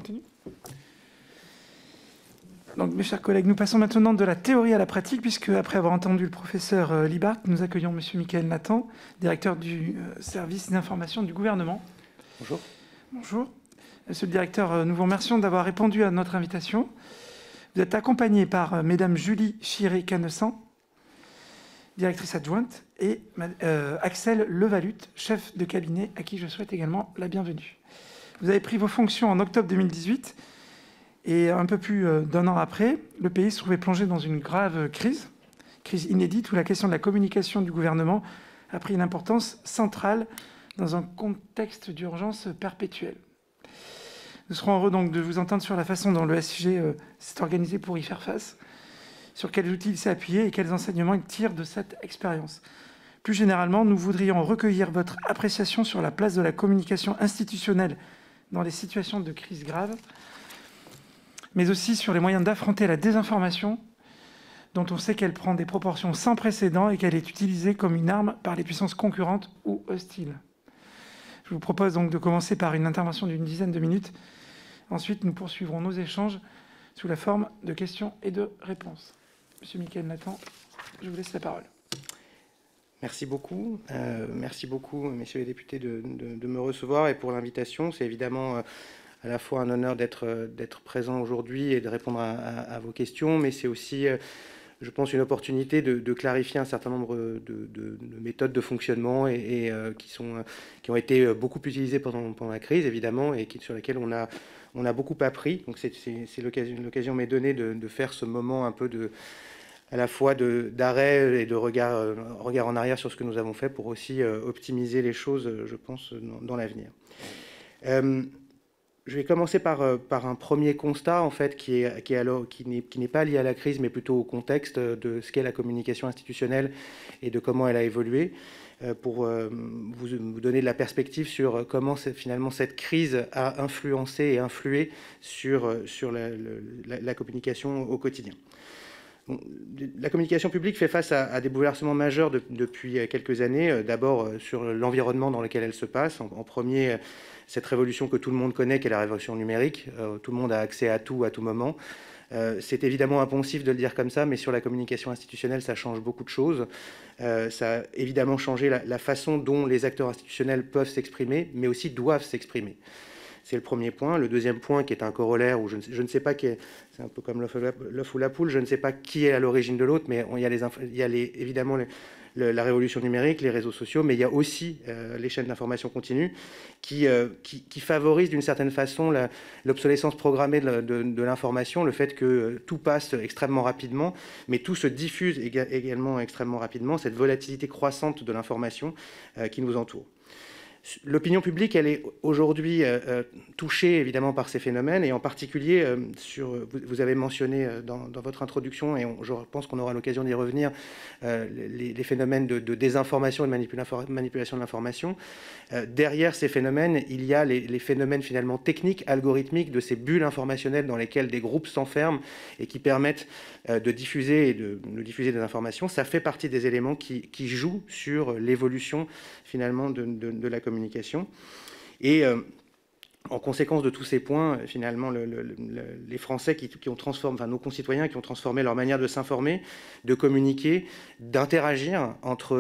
continue. Donc, mes chers collègues, nous passons maintenant de la théorie à la pratique, puisque après avoir entendu le professeur Libart, nous accueillons M. Michael Nathan, directeur du service d'information du gouvernement. Bonjour. Bonjour. Monsieur le directeur, nous vous remercions d'avoir répondu à notre invitation. Vous êtes accompagné par Mesdames Julie Chiré-Canessan, directrice adjointe, et Axel Levalut, chef de cabinet, à qui je souhaite également la bienvenue. Vous avez pris vos fonctions en octobre 2018, et un peu plus d'un an après, le pays se trouvait plongé dans une grave crise inédite, où la question de la communication du gouvernement a pris une importance centrale dans un contexte d'urgence perpétuelle. Nous serons heureux donc de vous entendre sur la façon dont le SIG s'est organisé pour y faire face, sur quels outils il s'est appuyé et quels enseignements il tire de cette expérience. Plus généralement, nous voudrions recueillir votre appréciation sur la place de la communication institutionnelle dans les situations de crise grave, mais aussi sur les moyens d'affronter la désinformation, dont on sait qu'elle prend des proportions sans précédent et qu'elle est utilisée comme une arme par les puissances concurrentes ou hostiles. Je vous propose donc de commencer par une intervention d'une dizaine de minutes. Ensuite, nous poursuivrons nos échanges sous la forme de questions et de réponses. Monsieur Michael Nathan, je vous laisse la parole. Merci beaucoup, messieurs les députés, de me recevoir et pour l'invitation. C'est évidemment à la fois un honneur d'être présent aujourd'hui et de répondre à vos questions, mais c'est aussi, je pense, une opportunité de clarifier un certain nombre de méthodes de fonctionnement qui ont été beaucoup utilisées pendant la crise, évidemment, et sur lesquelles on a beaucoup appris. Donc l'occasion m'est donnée de faire ce moment un peu à la fois d'arrêt et de regard en arrière sur ce que nous avons fait pour aussi optimiser les choses, je pense, dans l'avenir. Je vais commencer par un premier constat, en fait, qui n'est pas lié à la crise, mais plutôt au contexte de ce qu'est la communication institutionnelle et de comment elle a évolué, pour vous donner de la perspective sur comment finalement cette crise a influencé et influé sur la communication au quotidien. Bon, la communication publique fait face à des bouleversements majeurs depuis quelques années. D'abord sur l'environnement dans lequel elle se passe. En premier, cette révolution que tout le monde connaît, qui est la révolution numérique. Tout le monde a accès à tout moment. C'est évidemment impensif de le dire comme ça, mais sur la communication institutionnelle, ça change beaucoup de choses. Ça a évidemment changé la façon dont les acteurs institutionnels peuvent s'exprimer, mais aussi doivent s'exprimer. C'est le premier point. Le deuxième point, qui est un corollaire, où je ne sais pas qui est, c'est un peu comme l'œuf ou la poule, je ne sais pas qui est à l'origine de l'autre, mais il y a évidemment la révolution numérique, les réseaux sociaux, mais il y a aussi les chaînes d'information continue qui favorisent d'une certaine façon l'obsolescence programmée de l'information, le fait que tout passe extrêmement rapidement, mais tout se diffuse également extrêmement rapidement, cette volatilité croissante de l'information qui nous entoure. L'opinion publique, elle est aujourd'hui touchée évidemment par ces phénomènes et en particulier vous avez mentionné dans votre introduction, et je pense qu'on aura l'occasion d'y revenir, les phénomènes de désinformation et de manipulation de l'information. Derrière ces phénomènes, il y a les phénomènes finalement techniques, algorithmiques, de ces bulles informationnelles dans lesquelles des groupes s'enferment et qui permettent de diffuser des informations. Ça fait partie des éléments qui jouent sur l'évolution finalement de la communication. Et en conséquence de tous ces points, finalement, les Français qui ont transformé, enfin nos concitoyens qui ont transformé leur manière de s'informer, de communiquer, d'interagir entre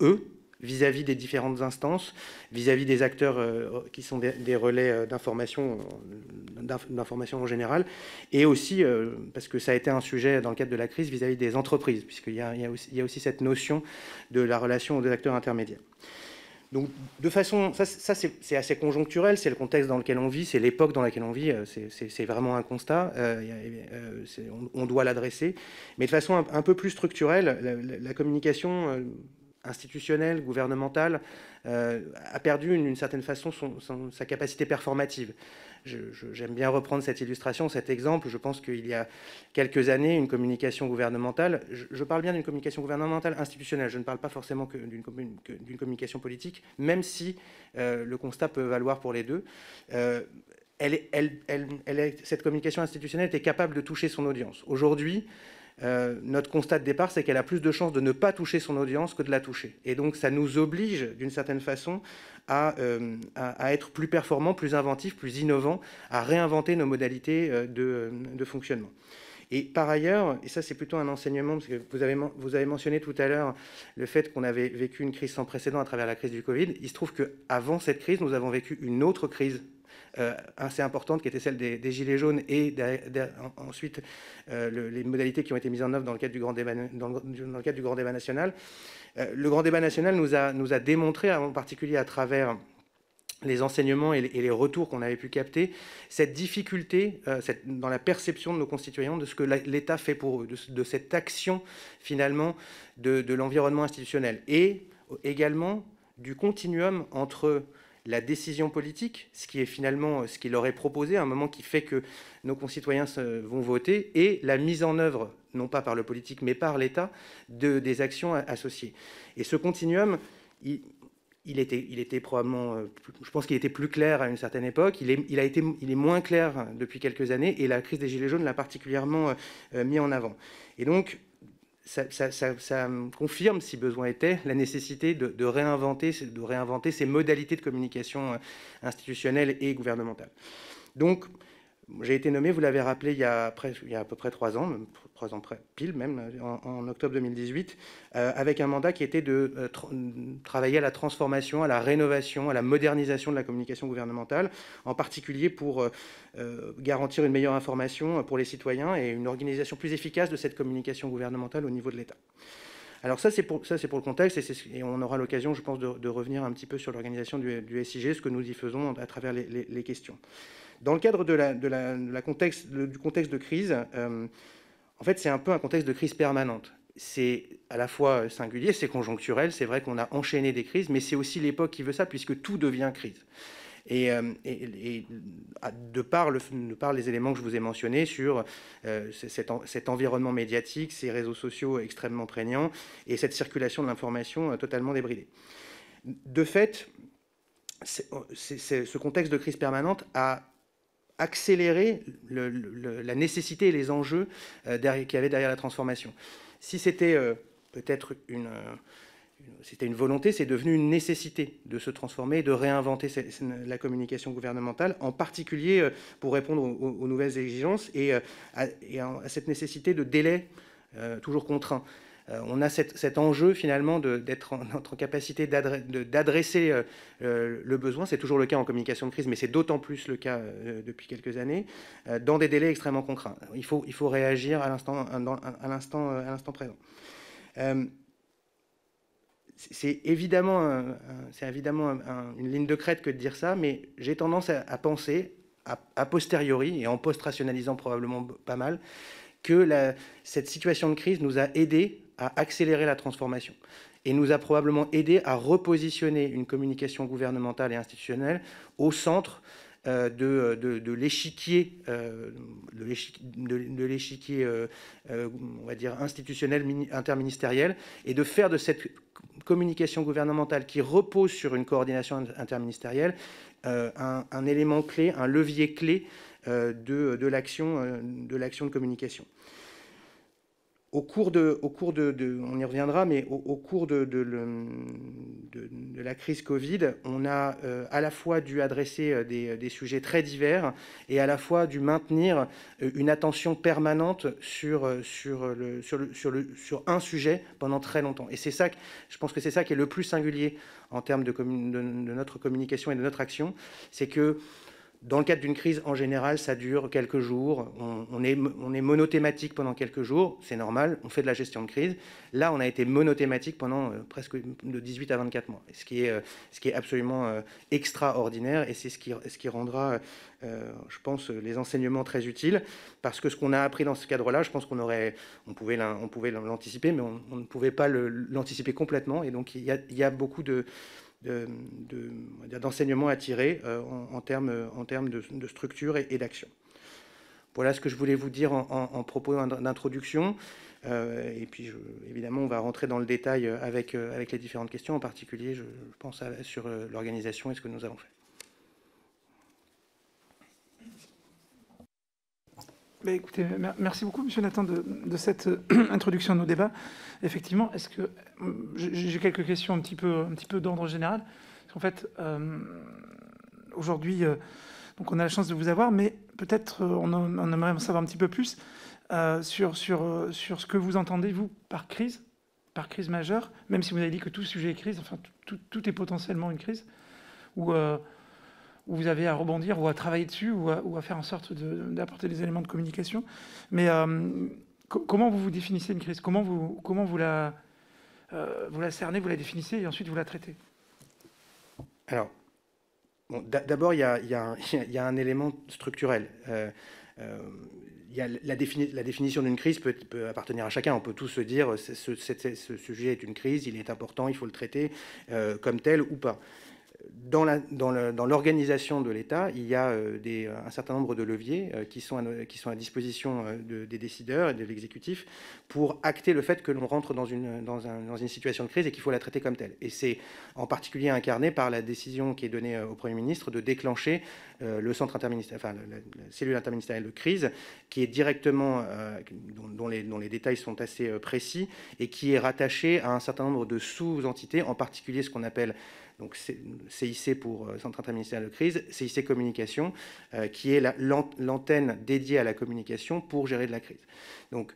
eux, vis-à-vis des différentes instances, vis-à-vis des acteurs qui sont des relais d'information en général, et aussi, parce que ça a été un sujet dans le cadre de la crise, vis-à-vis des entreprises, puisqu'il y a aussi cette notion de la relation des acteurs intermédiaires. Donc, de façon, ça c'est assez conjoncturel, c'est le contexte dans lequel on vit, c'est l'époque dans laquelle on vit, c'est vraiment un constat, on doit l'adresser, mais de façon un peu plus structurelle, la communication institutionnelle, gouvernementale, a perdu d'une certaine façon sa capacité performative. J'aime bien reprendre cette illustration, cet exemple. Je pense qu'il y a quelques années, une communication gouvernementale, je parle bien d'une communication gouvernementale institutionnelle, je ne parle pas forcément d'une communication politique, même si le constat peut valoir pour les deux. Cette communication institutionnelle était capable de toucher son audience. Aujourd'hui, notre constat de départ, c'est qu'elle a plus de chances de ne pas toucher son audience que de la toucher. Et donc, ça nous oblige, d'une certaine façon, à être plus performants, plus inventifs, plus innovants, à réinventer nos modalités de fonctionnement. Et par ailleurs, et ça c'est plutôt un enseignement, parce que vous avez mentionné tout à l'heure le fait qu'on avait vécu une crise sans précédent à travers la crise du Covid. Il se trouve qu'avant cette crise, nous avons vécu une autre crise assez importante qui était celle des Gilets jaunes et ensuite les modalités qui ont été mises en œuvre dans le cadre du grand débat, dans le cadre du grand débat national. Le grand débat national nous a démontré, en particulier à travers les enseignements et les retours qu'on avait pu capter, cette difficulté dans la perception de nos concitoyens de ce que l'État fait pour eux, de cette action finalement de l'environnement institutionnel, et également du continuum entre la décision politique, ce qui est finalement ce qu'il leur est proposé, un moment qui fait que nos concitoyens vont voter, et la mise en œuvre, non pas par le politique, mais par l'État, des actions associées. Et ce continuum, il était probablement, je pense qu'il était plus clair à une certaine époque, il est moins clair depuis quelques années, et la crise des Gilets jaunes l'a particulièrement mis en avant. Et donc, ça confirme, si besoin était, la nécessité de réinventer ces modalités de communication institutionnelle et gouvernementale. Donc, j'ai été nommé, vous l'avez rappelé, il y a à peu près 3 ans, 3 ans pile même, en octobre 2018, avec un mandat qui était de travailler à la transformation, à la rénovation, à la modernisation de la communication gouvernementale, en particulier pour garantir une meilleure information pour les citoyens et une organisation plus efficace de cette communication gouvernementale au niveau de l'État. Alors ça, c'est pour le contexte, et on aura l'occasion, je pense, de revenir un petit peu sur l'organisation du SIG, ce que nous y faisons à travers les questions. Dans le cadre du contexte de crise, en fait, c'est un peu un contexte de crise permanente. C'est à la fois singulier, c'est conjoncturel, c'est vrai qu'on a enchaîné des crises, mais c'est aussi l'époque qui veut ça, puisque tout devient crise. Et de par les éléments que je vous ai mentionnés sur cet environnement médiatique, ces réseaux sociaux extrêmement prégnants, et cette circulation de l'information totalement débridée. De fait, ce contexte de crise permanente a accélérer la nécessité et les enjeux qu'il y avait derrière la transformation. Si c'était peut-être une volonté, c'est devenu une nécessité de se transformer, de réinventer la communication gouvernementale, en particulier pour répondre aux nouvelles exigences et à cette nécessité de délai toujours contraint. On a cet enjeu finalement d'être en notre capacité d'adresser le besoin. C'est toujours le cas en communication de crise, mais c'est d'autant plus le cas depuis quelques années, dans des délais extrêmement contraints. Il faut réagir à l'instant présent. C'est évidemment une ligne de crête que de dire ça, mais j'ai tendance à penser, a posteriori, et en post-rationalisant probablement pas mal, que cette situation de crise nous a aidés à accélérer la transformation et nous a probablement aidé à repositionner une communication gouvernementale et institutionnelle au centre de l'échiquier, on va dire institutionnel interministériel, et de faire de cette communication gouvernementale qui repose sur une coordination interministérielle un élément clé, un levier clé de l'action de communication. Au cours de, on y reviendra, mais au cours de la crise Covid, on a à la fois dû adresser des sujets très divers et à la fois dû maintenir une attention permanente sur un sujet pendant très longtemps. Et c'est ça, je pense que c'est ça qui est le plus singulier en termes de notre communication et de notre action, c'est que dans le cadre d'une crise, en général, ça dure quelques jours. On est monothématique pendant quelques jours, c'est normal, on fait de la gestion de crise. Là, on a été monothématique pendant presque de 18 à 24 mois, ce qui est absolument extraordinaire, et c'est ce qui rendra, je pense, les enseignements très utiles, parce que ce qu'on a appris dans ce cadre-là, je pense qu'on pouvait l'anticiper, mais on ne pouvait pas l'anticiper complètement, et donc il y a beaucoup d'enseignements à tirer en termes de structure et d'action. Voilà ce que je voulais vous dire en propos d'introduction. Et puis, évidemment, on va rentrer dans le détail avec les différentes questions, en particulier, je pense, sur l'organisation et ce que nous avons fait. Écoutez, merci beaucoup, Monsieur Nathan, de cette introduction à nos débats. Effectivement, est-ce que j'ai quelques questions un petit peu d'ordre général, parce qu'en fait, aujourd'hui, donc on a la chance de vous avoir, mais peut-être on aimerait en savoir un petit peu plus sur ce que vous entendez, vous, par crise majeure, même si vous avez dit que tout sujet est crise, enfin, tout est potentiellement une crise, où vous avez à rebondir ou à travailler dessus ou à faire en sorte d'apporter des éléments de communication. Mais comment vous définissez une crise? Comment vous la cernez, vous la définissez et ensuite vous la traitez? Alors, bon, d'abord, il y a un élément structurel. La définition d'une crise peut appartenir à chacun. On peut tous se dire ce sujet est une crise, il est important, il faut le traiter comme tel ou pas. Dans l'organisation de l'État, il y a un certain nombre de leviers qui sont à disposition des décideurs et de l'exécutif pour acter le fait que l'on rentre dans une situation de crise et qu'il faut la traiter comme telle. Et c'est en particulier incarné par la décision qui est donnée au Premier ministre de déclencher le centre interministériel, enfin la cellule interministérielle de crise, qui est directement, dont les détails sont assez précis et qui est rattaché à un certain nombre de sous-entités, en particulier ce qu'on appelle donc CIC pour Centre interministériel de crise, CIC Communication, qui est l'antenne dédiée à la communication pour gérer de la crise. Donc,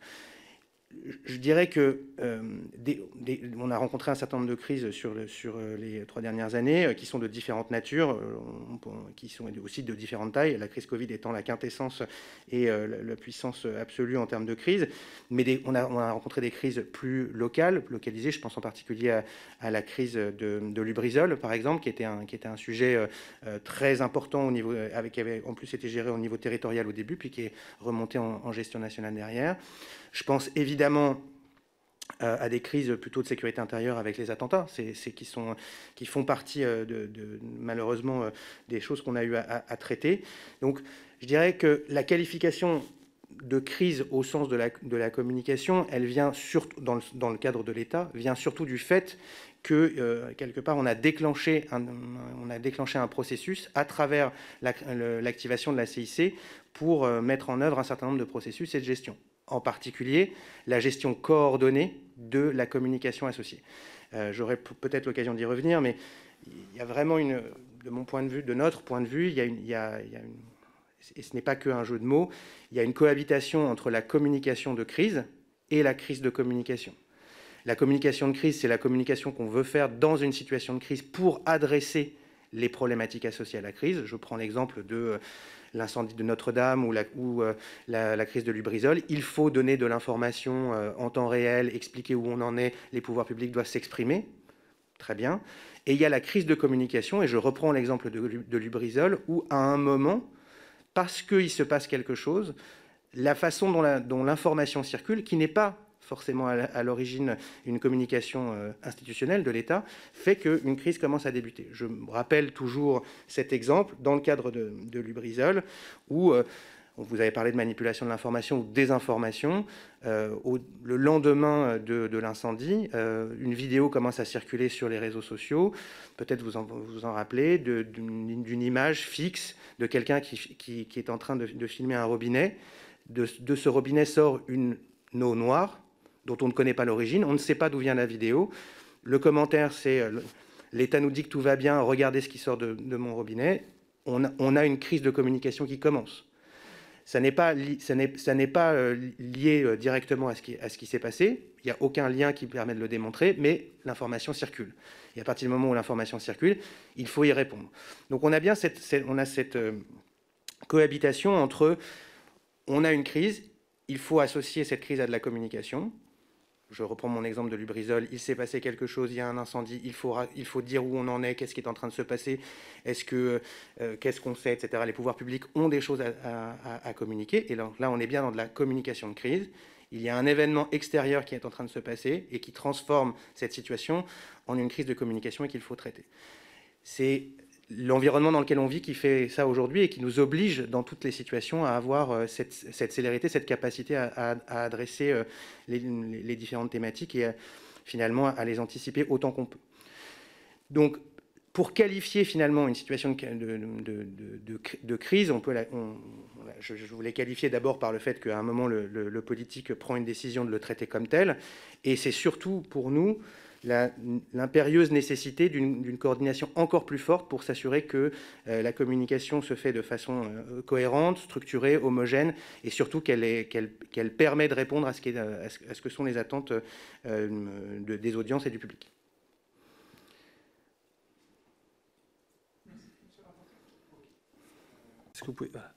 je dirais que on a rencontré un certain nombre de crises sur les 3 dernières années, qui sont de différentes natures, qui sont aussi de différentes tailles, la crise Covid étant la quintessence et la puissance absolue en termes de crise. Mais on a rencontré des crises plus localisées, je pense en particulier à la crise de Lubrizol, par exemple, qui était un sujet très important au niveau, qui avait en plus été géré au niveau territorial au début, puis qui est remonté en gestion nationale derrière. Je pense évidemment à des crises plutôt de sécurité intérieure avec les attentats, qui font partie malheureusement des choses qu'on a eu à traiter. Donc je dirais que la qualification de crise au sens de la communication, elle vient surtout, dans le cadre de l'État, vient surtout du fait que, quelque part, on a déclenché un processus à travers l'activation de la CIC pour mettre en œuvre un certain nombre de processus et de gestion. En particulier, la gestion coordonnée de la communication associée. J'aurai peut-être l'occasion d'y revenir, mais il y a vraiment de mon point de vue, de notre point de vue, et ce n'est pas qu'un jeu de mots, il y a une cohabitation entre la communication de crise et la crise de communication. La communication de crise, c'est la communication qu'on veut faire dans une situation de crise pour adresser les problématiques associées à la crise. Je prends l'exemple de l'incendie de Notre-Dame ou la crise de Lubrizol. Il faut donner de l'information en temps réel, expliquer où on en est, les pouvoirs publics doivent s'exprimer. Très bien. Et il y a la crise de communication, et je reprends l'exemple de Lubrizol, où à un moment, parce qu'il se passe quelque chose, la façon dont l'information circule, qui n'est pas forcément à l'origine une communication institutionnelle de l'État, fait qu'une crise commence à débuter. Je me rappelle toujours cet exemple dans le cadre de Lubrizol, où vous avez parlé de manipulation de l'information ou de désinformation. Le lendemain de l'incendie, une vidéo commence à circuler sur les réseaux sociaux, peut-être vous en rappelez, d'une image fixe de quelqu'un qui est en train de filmer un robinet. De ce robinet sort une eau noire, dont on ne connaît pas l'origine, on ne sait pas d'où vient la vidéo. Le commentaire, c'est « l'État nous dit que tout va bien, regardez ce qui sort de mon robinet ». On a une crise de communication qui commence. Ça n'est pas lié directement à ce qui s'est passé, il n'y a aucun lien qui permet de le démontrer, mais l'information circule. Et à partir du moment où l'information circule, il faut y répondre. Donc on a bien cette cohabitation entre on a une crise, il faut associer cette crise à de la communication. Je reprends mon exemple de Lubrizol, il s'est passé quelque chose, il y a un incendie, il faut dire où on en est, qu'est-ce qui est en train de se passer, qu'est-ce qu'on sait, etc. Les pouvoirs publics ont des choses à communiquer, et là on est bien dans de la communication de crise. Il y a un événement extérieur qui est en train de se passer et qui transforme cette situation en une crise de communication et qu'il faut traiter. C'est l'environnement dans lequel on vit qui fait ça aujourd'hui et qui nous oblige dans toutes les situations à avoir cette célérité, cette capacité à adresser les différentes thématiques et finalement à les anticiper autant qu'on peut. Donc, pour qualifier finalement une situation de crise, je voulais qualifier d'abord par le fait qu'à un moment, le politique prend une décision de le traiter comme tel. Et c'est surtout pour nous l'impérieuse nécessité d'une coordination encore plus forte pour s'assurer que la communication se fait de façon cohérente, structurée, homogène, et surtout qu'elle permet de répondre à ce que sont les attentes des audiences et du public.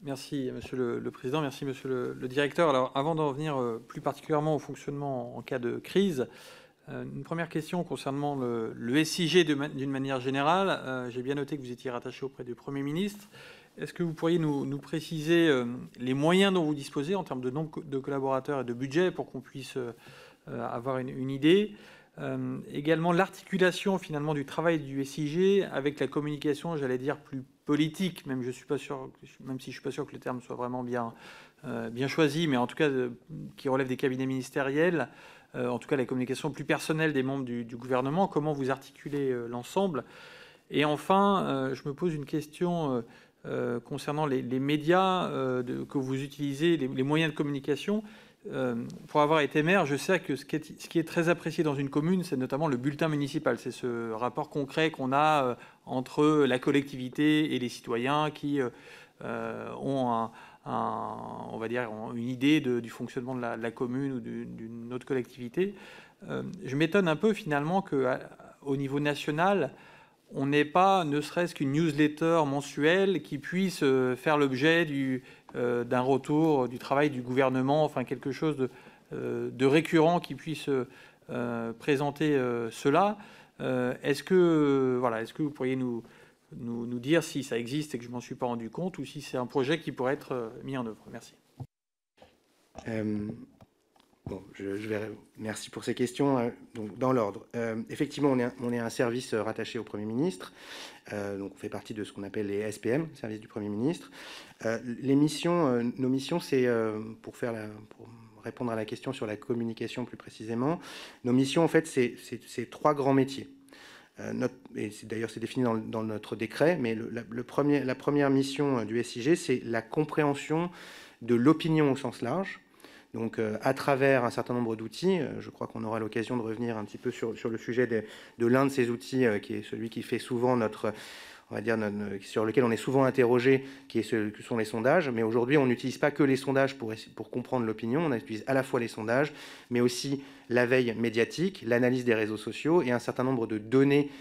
Merci, Monsieur le Président. Merci, Monsieur le Directeur. Alors, avant d'en venir plus particulièrement au fonctionnement en cas de crise, une première question concernant le SIG d'une manière générale. J'ai bien noté que vous étiez rattaché auprès du Premier ministre. Est-ce que vous pourriez nous préciser les moyens dont vous disposez en termes de nombre de collaborateurs et de budget pour qu'on puisse avoir une idée? Également l'articulation finalement du travail du SIG avec la communication, j'allais dire plus politique, même si je suis pas sûr que le terme soit vraiment bien choisi, mais en tout cas qui relève des cabinets ministériels, en tout cas la communication plus personnelle des membres du gouvernement. Comment vous articulez l'ensemble? Et enfin, je me pose une question concernant les médias que vous utilisez, les moyens de communication. Pour avoir été maire, je sais que ce qui est très apprécié dans une commune, c'est notamment le bulletin municipal. C'est ce rapport concret qu'on a entre la collectivité et les citoyens qui ont on va dire, une idée du fonctionnement de la commune ou d'une autre collectivité. Je m'étonne un peu finalement qu'au niveau national, on n'ait pas ne serait-ce qu'une newsletter mensuelle qui puisse faire l'objet d'un retour du travail du gouvernement, enfin quelque chose de récurrent qui puisse présenter cela. Est-ce que vous pourriez nous dire si ça existe et que je ne m'en suis pas rendu compte, ou si c'est un projet qui pourrait être mis en œuvre? Merci. Bon, merci pour ces questions. Donc, dans l'ordre, effectivement, on est un service rattaché au Premier ministre. Donc, on fait partie de ce qu'on appelle les SPM, services du Premier ministre. Nos missions, c'est pour répondre à la question sur la communication plus précisément. Nos missions, en fait, c'est trois grands métiers. Et d'ailleurs, c'est défini dans notre décret, mais la première mission du SIG, c'est la compréhension de l'opinion au sens large. Donc, à travers un certain nombre d'outils, je crois qu'on aura l'occasion de revenir un petit peu sur le sujet de l'un de ces outils, qui est celui qui fait souvent sur lequel on est souvent interrogé, que sont les sondages. Mais aujourd'hui, on n'utilise pas que les sondages pour comprendre l'opinion. On utilise à la fois les sondages, mais aussi la veille médiatique, l'analyse des réseaux sociaux et un certain nombre de données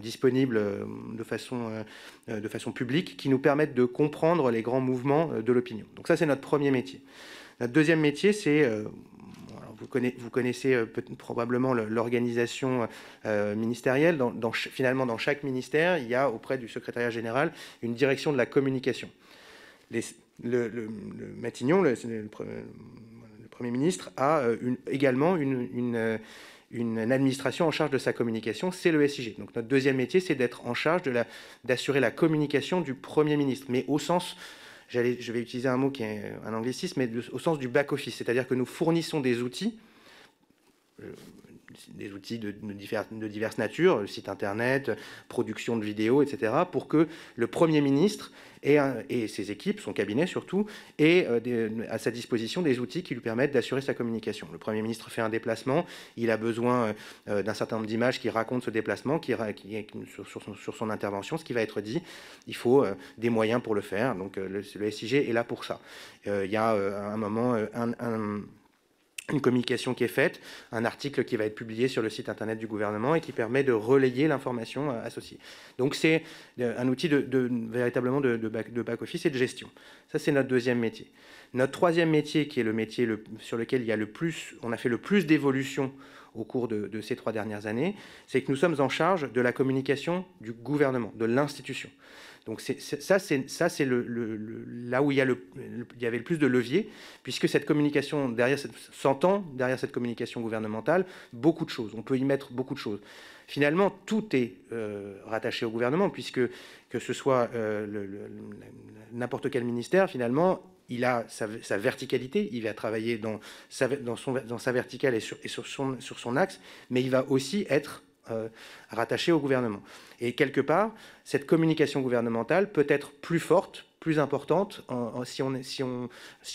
disponibles de façon publique qui nous permettent de comprendre les grands mouvements de l'opinion. Donc ça, c'est notre premier métier. Notre deuxième métier, c'est, vous connaissez probablement l'organisation ministérielle. Finalement, dans chaque ministère, il y a auprès du secrétariat général une direction de la communication. Le Matignon, le Premier ministre, a également une administration en charge de sa communication, c'est le SIG. Donc notre deuxième métier, c'est d'être en charge d'assurer la communication du Premier ministre, mais au sens... Je vais utiliser un mot qui est un anglicisme, mais au sens du back-office, c'est-à-dire que nous fournissons des outils de diverses natures, site internet, production de vidéos, etc., pour que le Premier ministre et ses équipes, son cabinet surtout, aient à sa disposition des outils qui lui permettent d'assurer sa communication. Le Premier ministre fait un déplacement, il a besoin d'un certain nombre d'images qui racontent ce déplacement, sur son intervention, ce qui va être dit. Il faut des moyens pour le faire, donc le SIG est là pour ça. Il y a à un moment une communication qui est faite, un article qui va être publié sur le site internet du gouvernement et qui permet de relayer l'information associée. Donc c'est un outil véritablement de back-office et de gestion. Ça, c'est notre deuxième métier. Notre troisième métier, qui est le métier sur lequel on a fait le plus d'évolution au cours de ces 3 dernières années, c'est que nous sommes en charge de la communication du gouvernement, de l'institution. Donc ça, c'est là où il y avait le plus de levier, puisque cette communication, s'entend derrière cette communication gouvernementale beaucoup de choses. On peut y mettre beaucoup de choses. Finalement, tout est rattaché au gouvernement, puisque que ce soit n'importe quel ministère, finalement, il a sa verticalité, il va travailler dans sa verticale et sur son axe, mais il va aussi être rattaché au gouvernement. Et quelque part, cette communication gouvernementale peut être plus forte plus importante si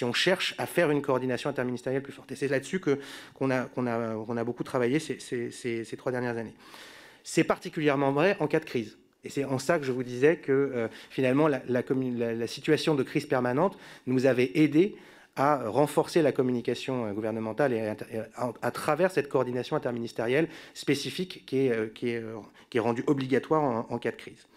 on cherche à faire une coordination interministérielle plus forte. Et c'est là-dessus qu'on a beaucoup travaillé ces 3 dernières années. C'est particulièrement vrai en cas de crise. Et c'est en ça que je vous disais que finalement la situation de crise permanente nous avait aidé à renforcer la communication gouvernementale et à travers cette coordination interministérielle spécifique qui est rendue obligatoire en cas de crise.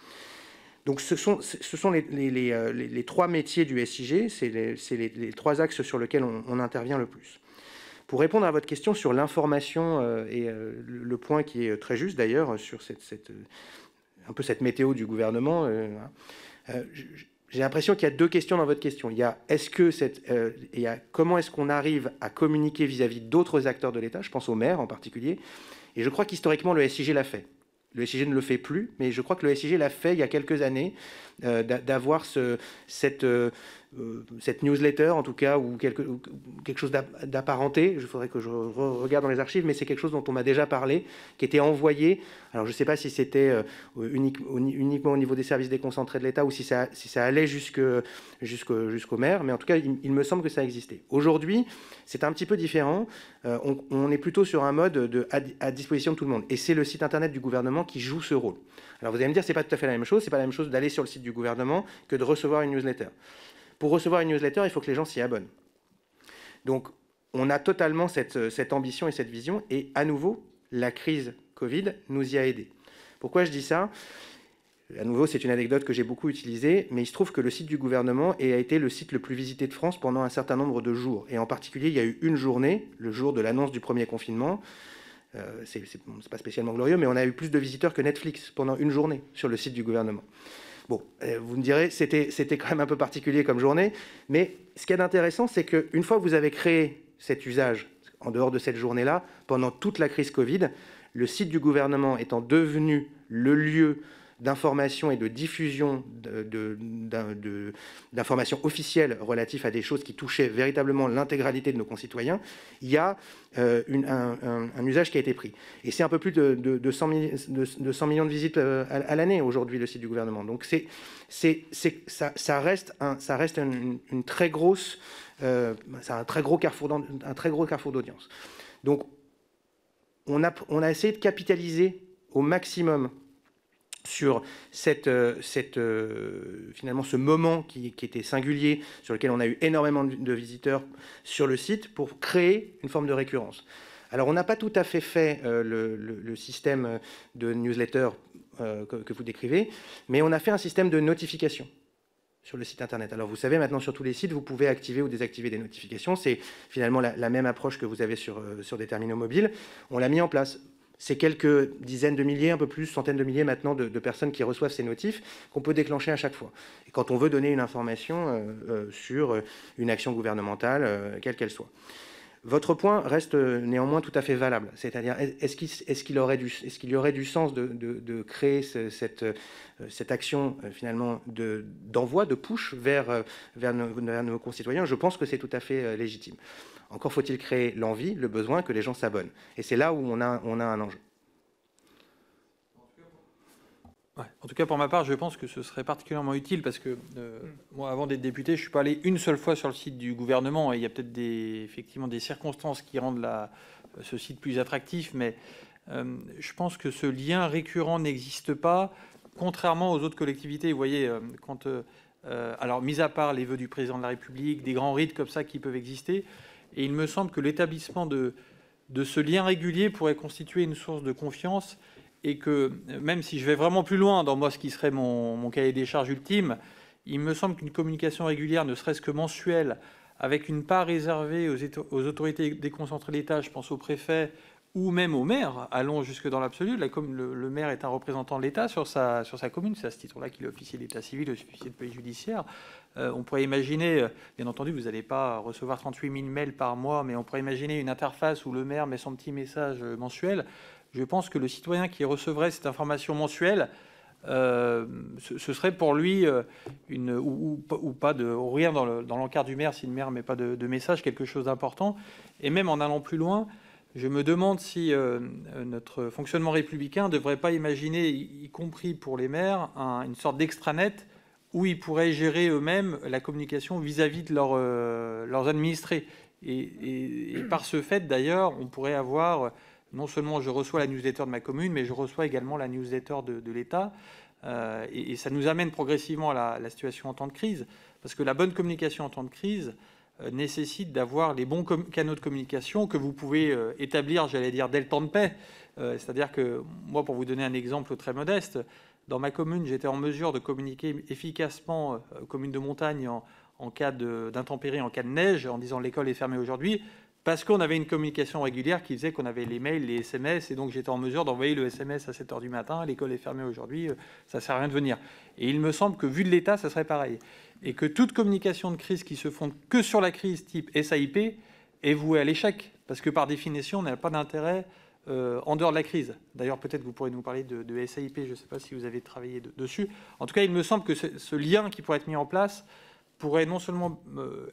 Donc ce sont les 3 métiers du SIG, c'est les 3 axes sur lesquels on intervient le plus. Pour répondre à votre question sur l'information et le point qui est très juste d'ailleurs sur un peu cette météo du gouvernement, j'ai l'impression qu'il y a 2 questions dans votre question. Il y a comment est-ce qu'on arrive à communiquer vis-à-vis d'autres acteurs de l'État, je pense aux maires en particulier, et je crois qu'historiquement le SIG l'a fait. Le SIG ne le fait plus, mais je crois que le SIG l'a fait il y a quelques années, d'avoir cette newsletter, en tout cas, ou quelque chose d'apparenté. Il faudrait que je regarde dans les archives, mais c'est quelque chose dont on m'a déjà parlé, qui était envoyé. Alors, je ne sais pas si c'était uniquement au niveau des services déconcentrés de l'État ou si ça allait jusqu'au maire, mais en tout cas, il me semble que ça existait. Aujourd'hui, c'est un petit peu différent. On est plutôt sur un mode à disposition de tout le monde. Et c'est le site internet du gouvernement qui joue ce rôle. Alors vous allez me dire, c'est pas tout à fait la même chose. C'est pas la même chose d'aller sur le site du gouvernement que de recevoir une newsletter. Pour recevoir une newsletter, il faut que les gens s'y abonnent. Donc on a totalement cette ambition et cette vision. Et à nouveau, la crise Covid nous y a aidés. Pourquoi je dis ça ? À nouveau, c'est une anecdote que j'ai beaucoup utilisée, mais il se trouve que le site du gouvernement a été le site le plus visité de France pendant un certain nombre de jours. Et en particulier, il y a eu une journée, le jour de l'annonce du premier confinement. C'est pas spécialement glorieux, mais on a eu plus de visiteurs que Netflix pendant une journée sur le site du gouvernement. Bon, vous me direz, c'était quand même un peu particulier comme journée, mais ce qui est intéressant, c'est qu'une fois que vous avez créé cet usage, en dehors de cette journée-là, pendant toute la crise Covid, le site du gouvernement étant devenu le lieu d'information et de diffusion d'informations officielles relatives à des choses qui touchaient véritablement l'intégralité de nos concitoyens, il y a un usage qui a été pris. Et c'est un peu plus de 100 millions de visites à l'année aujourd'hui, le site du gouvernement. Donc ça reste une très grosse, c'est un très gros carrefour d'audience. Donc on a essayé de capitaliser au maximum sur finalement ce moment qui était singulier, sur lequel on a eu énormément de visiteurs sur le site, pour créer une forme de récurrence. Alors on n'a pas tout à fait le système de newsletter que vous décrivez, mais on a fait un système de notification sur le site internet. Alors vous savez, maintenant sur tous les sites, vous pouvez activer ou désactiver des notifications. C'est finalement la même approche que vous avez sur des terminaux mobiles. On l'a mis en place. C'est quelques dizaines de milliers, un peu plus, centaines de milliers maintenant de personnes qui reçoivent ces notifs qu'on peut déclencher à chaque fois. Et quand on veut donner une information sur une action gouvernementale, quelle qu'elle soit. Votre point reste néanmoins tout à fait valable. C'est-à-dire, est-ce qu'il y aurait du sens de créer cette action finalement d'envoi, de push vers nos concitoyens? Je pense que c'est tout à fait légitime. Encore faut-il créer l'envie, le besoin, que les gens s'abonnent. Et c'est là où on a un enjeu. Ouais. En tout cas, pour ma part, je pense que ce serait particulièrement utile parce que moi, avant d'être député, je ne suis pas allé une seule fois sur le site du gouvernement. Et il y a peut-être effectivement des circonstances qui rendent ce site plus attractif, mais je pense que ce lien récurrent n'existe pas, contrairement aux autres collectivités. Vous voyez, alors, mis à part les vœux du président de la République, des grands rites comme ça qui peuvent exister, et il me semble que l'établissement de ce lien régulier pourrait constituer une source de confiance, et que même si je vais vraiment plus loin dans ce qui serait mon cahier des charges ultime, il me semble qu'une communication régulière, ne serait-ce que mensuelle, avec une part réservée aux autorités déconcentrées de l'État, je pense au préfet ou même au maire, allons jusque dans l'absolu. Le maire est un représentant de l'État sur sa commune, c'est à ce titre-là qu'il est officier d'état civil, officier de police judiciaire. On pourrait imaginer, bien entendu, vous n'allez pas recevoir 38 000 mails par mois, mais on pourrait imaginer une interface où le maire met son petit message mensuel. Je pense que le citoyen qui recevrait cette information mensuelle, ce serait pour lui ou pas rien dans l'encart du maire si le maire ne met pas de message, quelque chose d'important. Et même en allant plus loin, je me demande si notre fonctionnement républicain ne devrait pas imaginer, y compris pour les maires, une sorte d'extranet où ils pourraient gérer eux-mêmes la communication vis-à-vis de leurs administrés. Et par ce fait, d'ailleurs, on pourrait avoir, non seulement je reçois la newsletter de ma commune, mais je reçois également la newsletter de l'État. Et ça nous amène progressivement à la situation en temps de crise, parce que la bonne communication en temps de crise nécessite d'avoir les bons canaux de communication que vous pouvez établir, j'allais dire, dès le temps de paix. C'est-à-dire que, moi, pour vous donner un exemple très modeste, dans ma commune, j'étais en mesure de communiquer efficacement, commune de montagne, en cas d'intempéries, en cas de neige, en disant l'école est fermée aujourd'hui, parce qu'on avait une communication régulière qui faisait qu'on avait les mails, les SMS, et donc j'étais en mesure d'envoyer le SMS à 7 h du matin, l'école est fermée aujourd'hui, ça ne sert à rien de venir. Et il me semble que, vu de l'État, ça serait pareil. Et que toute communication de crise qui se fonde que sur la crise type SAIP est vouée à l'échec, parce que par définition, on n'a pas d'intérêt en dehors de la crise. D'ailleurs, peut-être que vous pourrez nous parler de SAIP, je ne sais pas si vous avez travaillé dessus. En tout cas, il me semble que ce lien qui pourrait être mis en place pourrait non seulement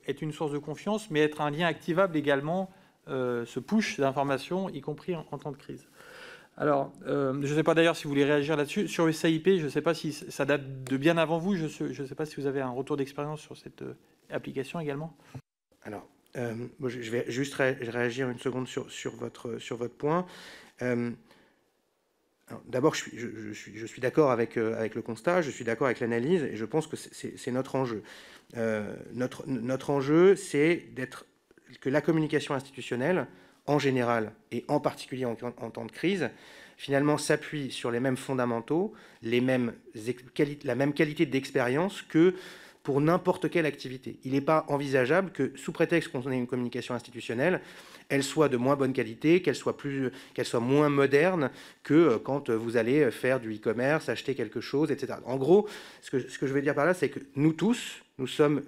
être une source de confiance, mais être un lien activable également, ce push d'informations, y compris en temps de crise. Alors, je ne sais pas d'ailleurs si vous voulez réagir là-dessus. Sur le SAIP, je ne sais pas si ça date de bien avant vous. Je ne sais pas si vous avez un retour d'expérience sur cette application également. Alors, je vais juste réagir une seconde sur votre point. D'abord, je suis d'accord avec le constat, je suis d'accord avec l'analyse, et je pense que c'est notre enjeu. Notre enjeu, c'est que la communication institutionnelle, en général, et en particulier en temps de crise, finalement s'appuie sur les mêmes fondamentaux, la même qualité d'expérience que pour n'importe quelle activité. Il n'est pas envisageable que, sous prétexte qu'on ait une communication institutionnelle, elle soit de moins bonne qualité, qu'elle soit moins moderne que quand vous allez faire du e-commerce, acheter quelque chose, etc. En gros, ce que je veux dire par là, c'est que nous tous, nous sommes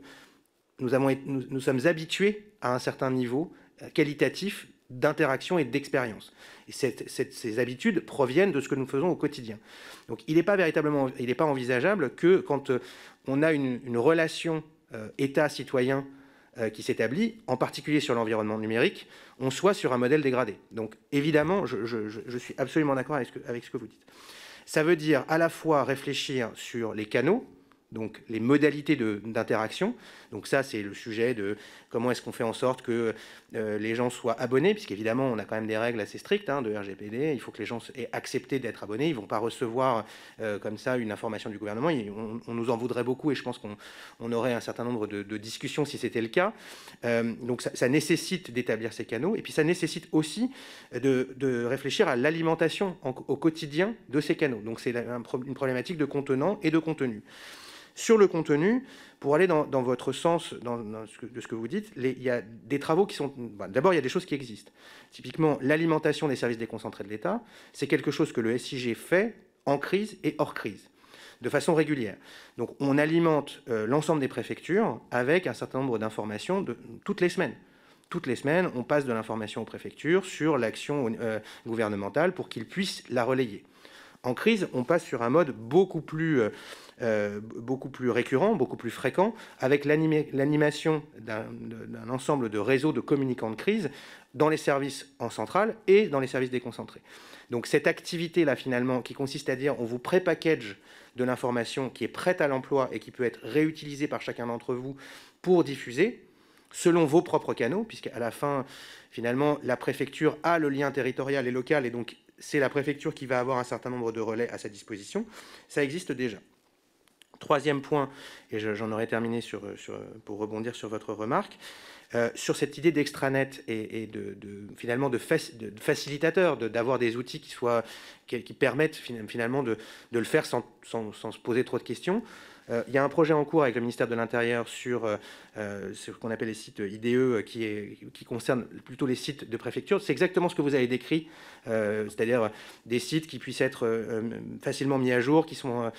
habitués à un certain niveau qualitatif d'interaction et d'expérience. Et ces habitudes proviennent de ce que nous faisons au quotidien. Donc il n'est pas envisageable que quand on a une relation État-citoyen qui s'établit, en particulier sur l'environnement numérique, on soit sur un modèle dégradé. Donc évidemment, je suis absolument d'accord avec ce que vous dites. Ça veut dire à la fois réfléchir sur les canaux, donc les modalités d'interaction. Donc ça, c'est le sujet de comment est-ce qu'on fait en sorte que les gens soient abonnés, puisqu'évidemment, on a quand même des règles assez strictes de RGPD. Il faut que les gens aient accepté d'être abonnés. Ils ne vont pas recevoir comme ça une information du gouvernement. On nous en voudrait beaucoup, et je pense qu'on aurait un certain nombre de discussions si c'était le cas. Donc ça nécessite d'établir ces canaux, et puis ça nécessite aussi de réfléchir à l'alimentation au quotidien de ces canaux. Donc c'est une problématique de contenant et de contenu. Sur le contenu, pour aller dans votre sens de ce que vous dites, il y a des travaux qui sont... D'abord, il y a des choses qui existent. Typiquement, l'alimentation des services déconcentrés de l'État, c'est quelque chose que le SIG fait en crise et hors crise, de façon régulière. Donc, on alimente l'ensemble des préfectures avec un certain nombre d'informations toutes les semaines. Toutes les semaines, on passe de l'information aux préfectures sur l'action gouvernementale pour qu'ils puissent la relayer. En crise, on passe sur un mode beaucoup plus récurrent, beaucoup plus fréquent, avec l'animation d'un ensemble de réseaux de communicants de crise dans les services en centrale et dans les services déconcentrés. Donc cette activité-là, finalement, qui consiste à dire on vous pré-package de l'information qui est prête à l'emploi et qui peut être réutilisée par chacun d'entre vous pour diffuser, selon vos propres canaux, puisqu'à la fin, finalement, la préfecture a le lien territorial et local, et donc c'est la préfecture qui va avoir un certain nombre de relais à sa disposition. Ça existe déjà. Troisième point, et j'en aurais terminé pour rebondir sur votre remarque, sur cette idée d'extranet et finalement de facilitateur, d'avoir des outils qui permettent finalement de le faire sans se poser trop de questions. Il y a un projet en cours avec le ministère de l'Intérieur sur ce qu'on appelle les sites IDE qui concerne plutôt les sites de préfecture. C'est exactement ce que vous avez décrit, c'est-à-dire des sites qui puissent être facilement mis à jour, qui sont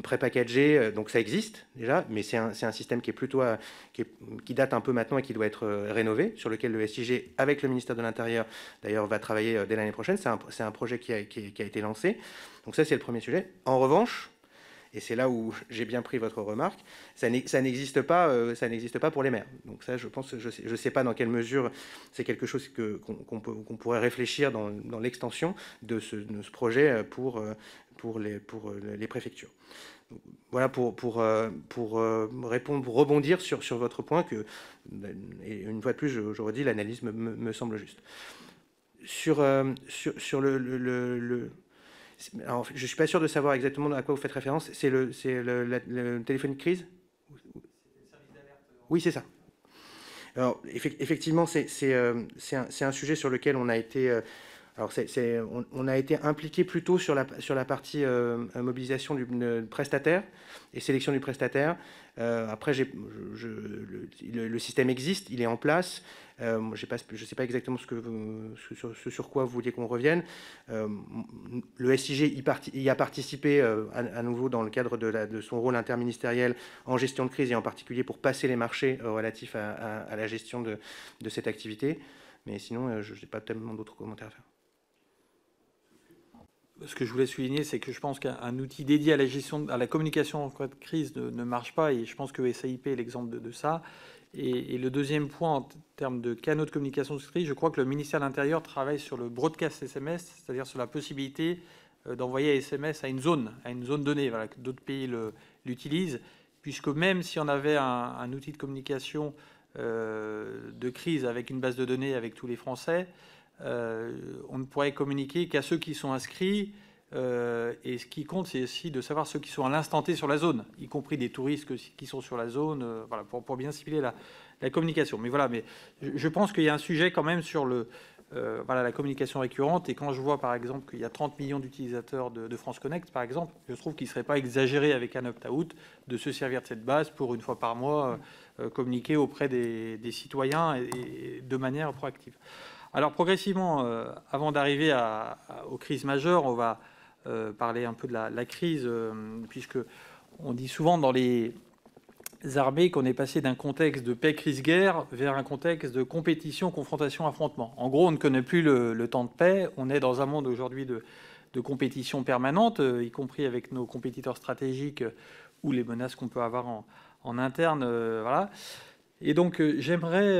pré-packagés. Donc ça existe déjà, mais c'est un système qui est plutôt qui date un peu maintenant et qui doit être rénové, sur lequel le SIG, avec le ministère de l'Intérieur, d'ailleurs, va travailler dès l'année prochaine. C'est un projet qui a été lancé. Donc ça, c'est le premier sujet. En revanche, et c'est là où j'ai bien pris votre remarque, ça n'existe pas pour les maires. Donc ça, je pense, je sais pas dans quelle mesure c'est quelque chose qu'on pourrait réfléchir dans l'extension de ce projet pour les préfectures. Voilà pour répondre, pour rebondir sur votre point et une fois de plus, je redis, l'analyse me semble juste. Sur alors, je ne suis pas sûr de savoir exactement à quoi vous faites référence. C'est le téléphone crise? Oui, c'est ça. Alors, effectivement, c'est un sujet sur lequel on a été... alors, on a été impliqué plutôt sur la partie mobilisation du prestataire et sélection du prestataire. Après, le système existe, il est en place. Je ne sais pas exactement ce sur quoi vous vouliez qu'on revienne. Le SIG y a participé à nouveau dans le cadre de son rôle interministériel en gestion de crise et en particulier pour passer les marchés relatifs à la gestion de cette activité. Mais sinon, je n'ai pas tellement d'autres commentaires à faire. Ce que je voulais souligner, c'est que je pense qu'un outil dédié à la gestion, à la communication en cas de crise ne marche pas, et je pense que SAIP est l'exemple de ça. Et le deuxième point, en termes de canaux de communication de crise, je crois que le ministère de l'Intérieur travaille sur le broadcast SMS, c'est-à-dire sur la possibilité d'envoyer un SMS à une zone donnée, voilà, que d'autres pays l'utilisent, puisque même si on avait un outil de communication de crise avec une base de données avec tous les Français, on ne pourrait communiquer qu'à ceux qui sont inscrits, et ce qui compte, c'est aussi de savoir ceux qui sont à l'instant T sur la zone, y compris des touristes qui sont sur la zone, voilà, pour bien cibler la communication. Mais voilà, mais je pense qu'il y a un sujet quand même sur voilà, la communication récurrente, et quand je vois par exemple qu'il y a 30 millions d'utilisateurs de France Connect, par exemple, je trouve qu'il ne serait pas exagéré avec un opt-out de se servir de cette base pour une fois par mois communiquer auprès des citoyens et de manière proactive. Alors progressivement, avant d'arriver aux crises majeures, on va parler un peu de la crise, puisque on dit souvent dans les armées qu'on est passé d'un contexte de paix, crise, guerre vers un contexte de compétition, confrontation, affrontement. En gros, on ne connaît plus le temps de paix. On est dans un monde aujourd'hui de compétition permanente, y compris avec nos compétiteurs stratégiques ou les menaces qu'on peut avoir en interne. Voilà. Et donc, j'aimerais...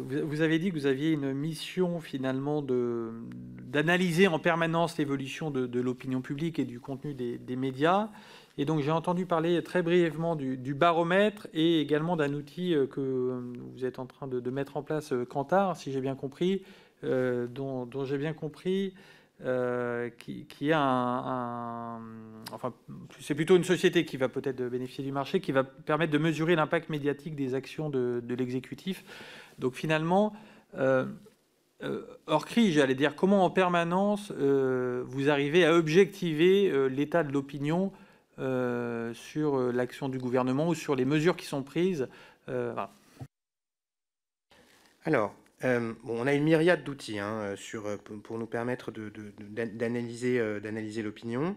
vous avez dit que vous aviez une mission, finalement, d'analyser en permanence l'évolution de l'opinion publique et du contenu des médias. Et donc, j'ai entendu parler très brièvement du baromètre et également d'un outil que vous êtes en train de mettre en place, Kantar, si j'ai bien compris, dont j'ai bien compris... qui est enfin, c'est plutôt une société qui va peut-être bénéficier du marché, qui va permettre de mesurer l'impact médiatique des actions de l'exécutif. Donc finalement, hors crise, j'allais dire, comment en permanence vous arrivez à objectiver l'état de l'opinion sur l'action du gouvernement ou sur les mesures qui sont prises voilà. Alors, on a une myriade d'outils pour nous permettre d'analyser l'opinion.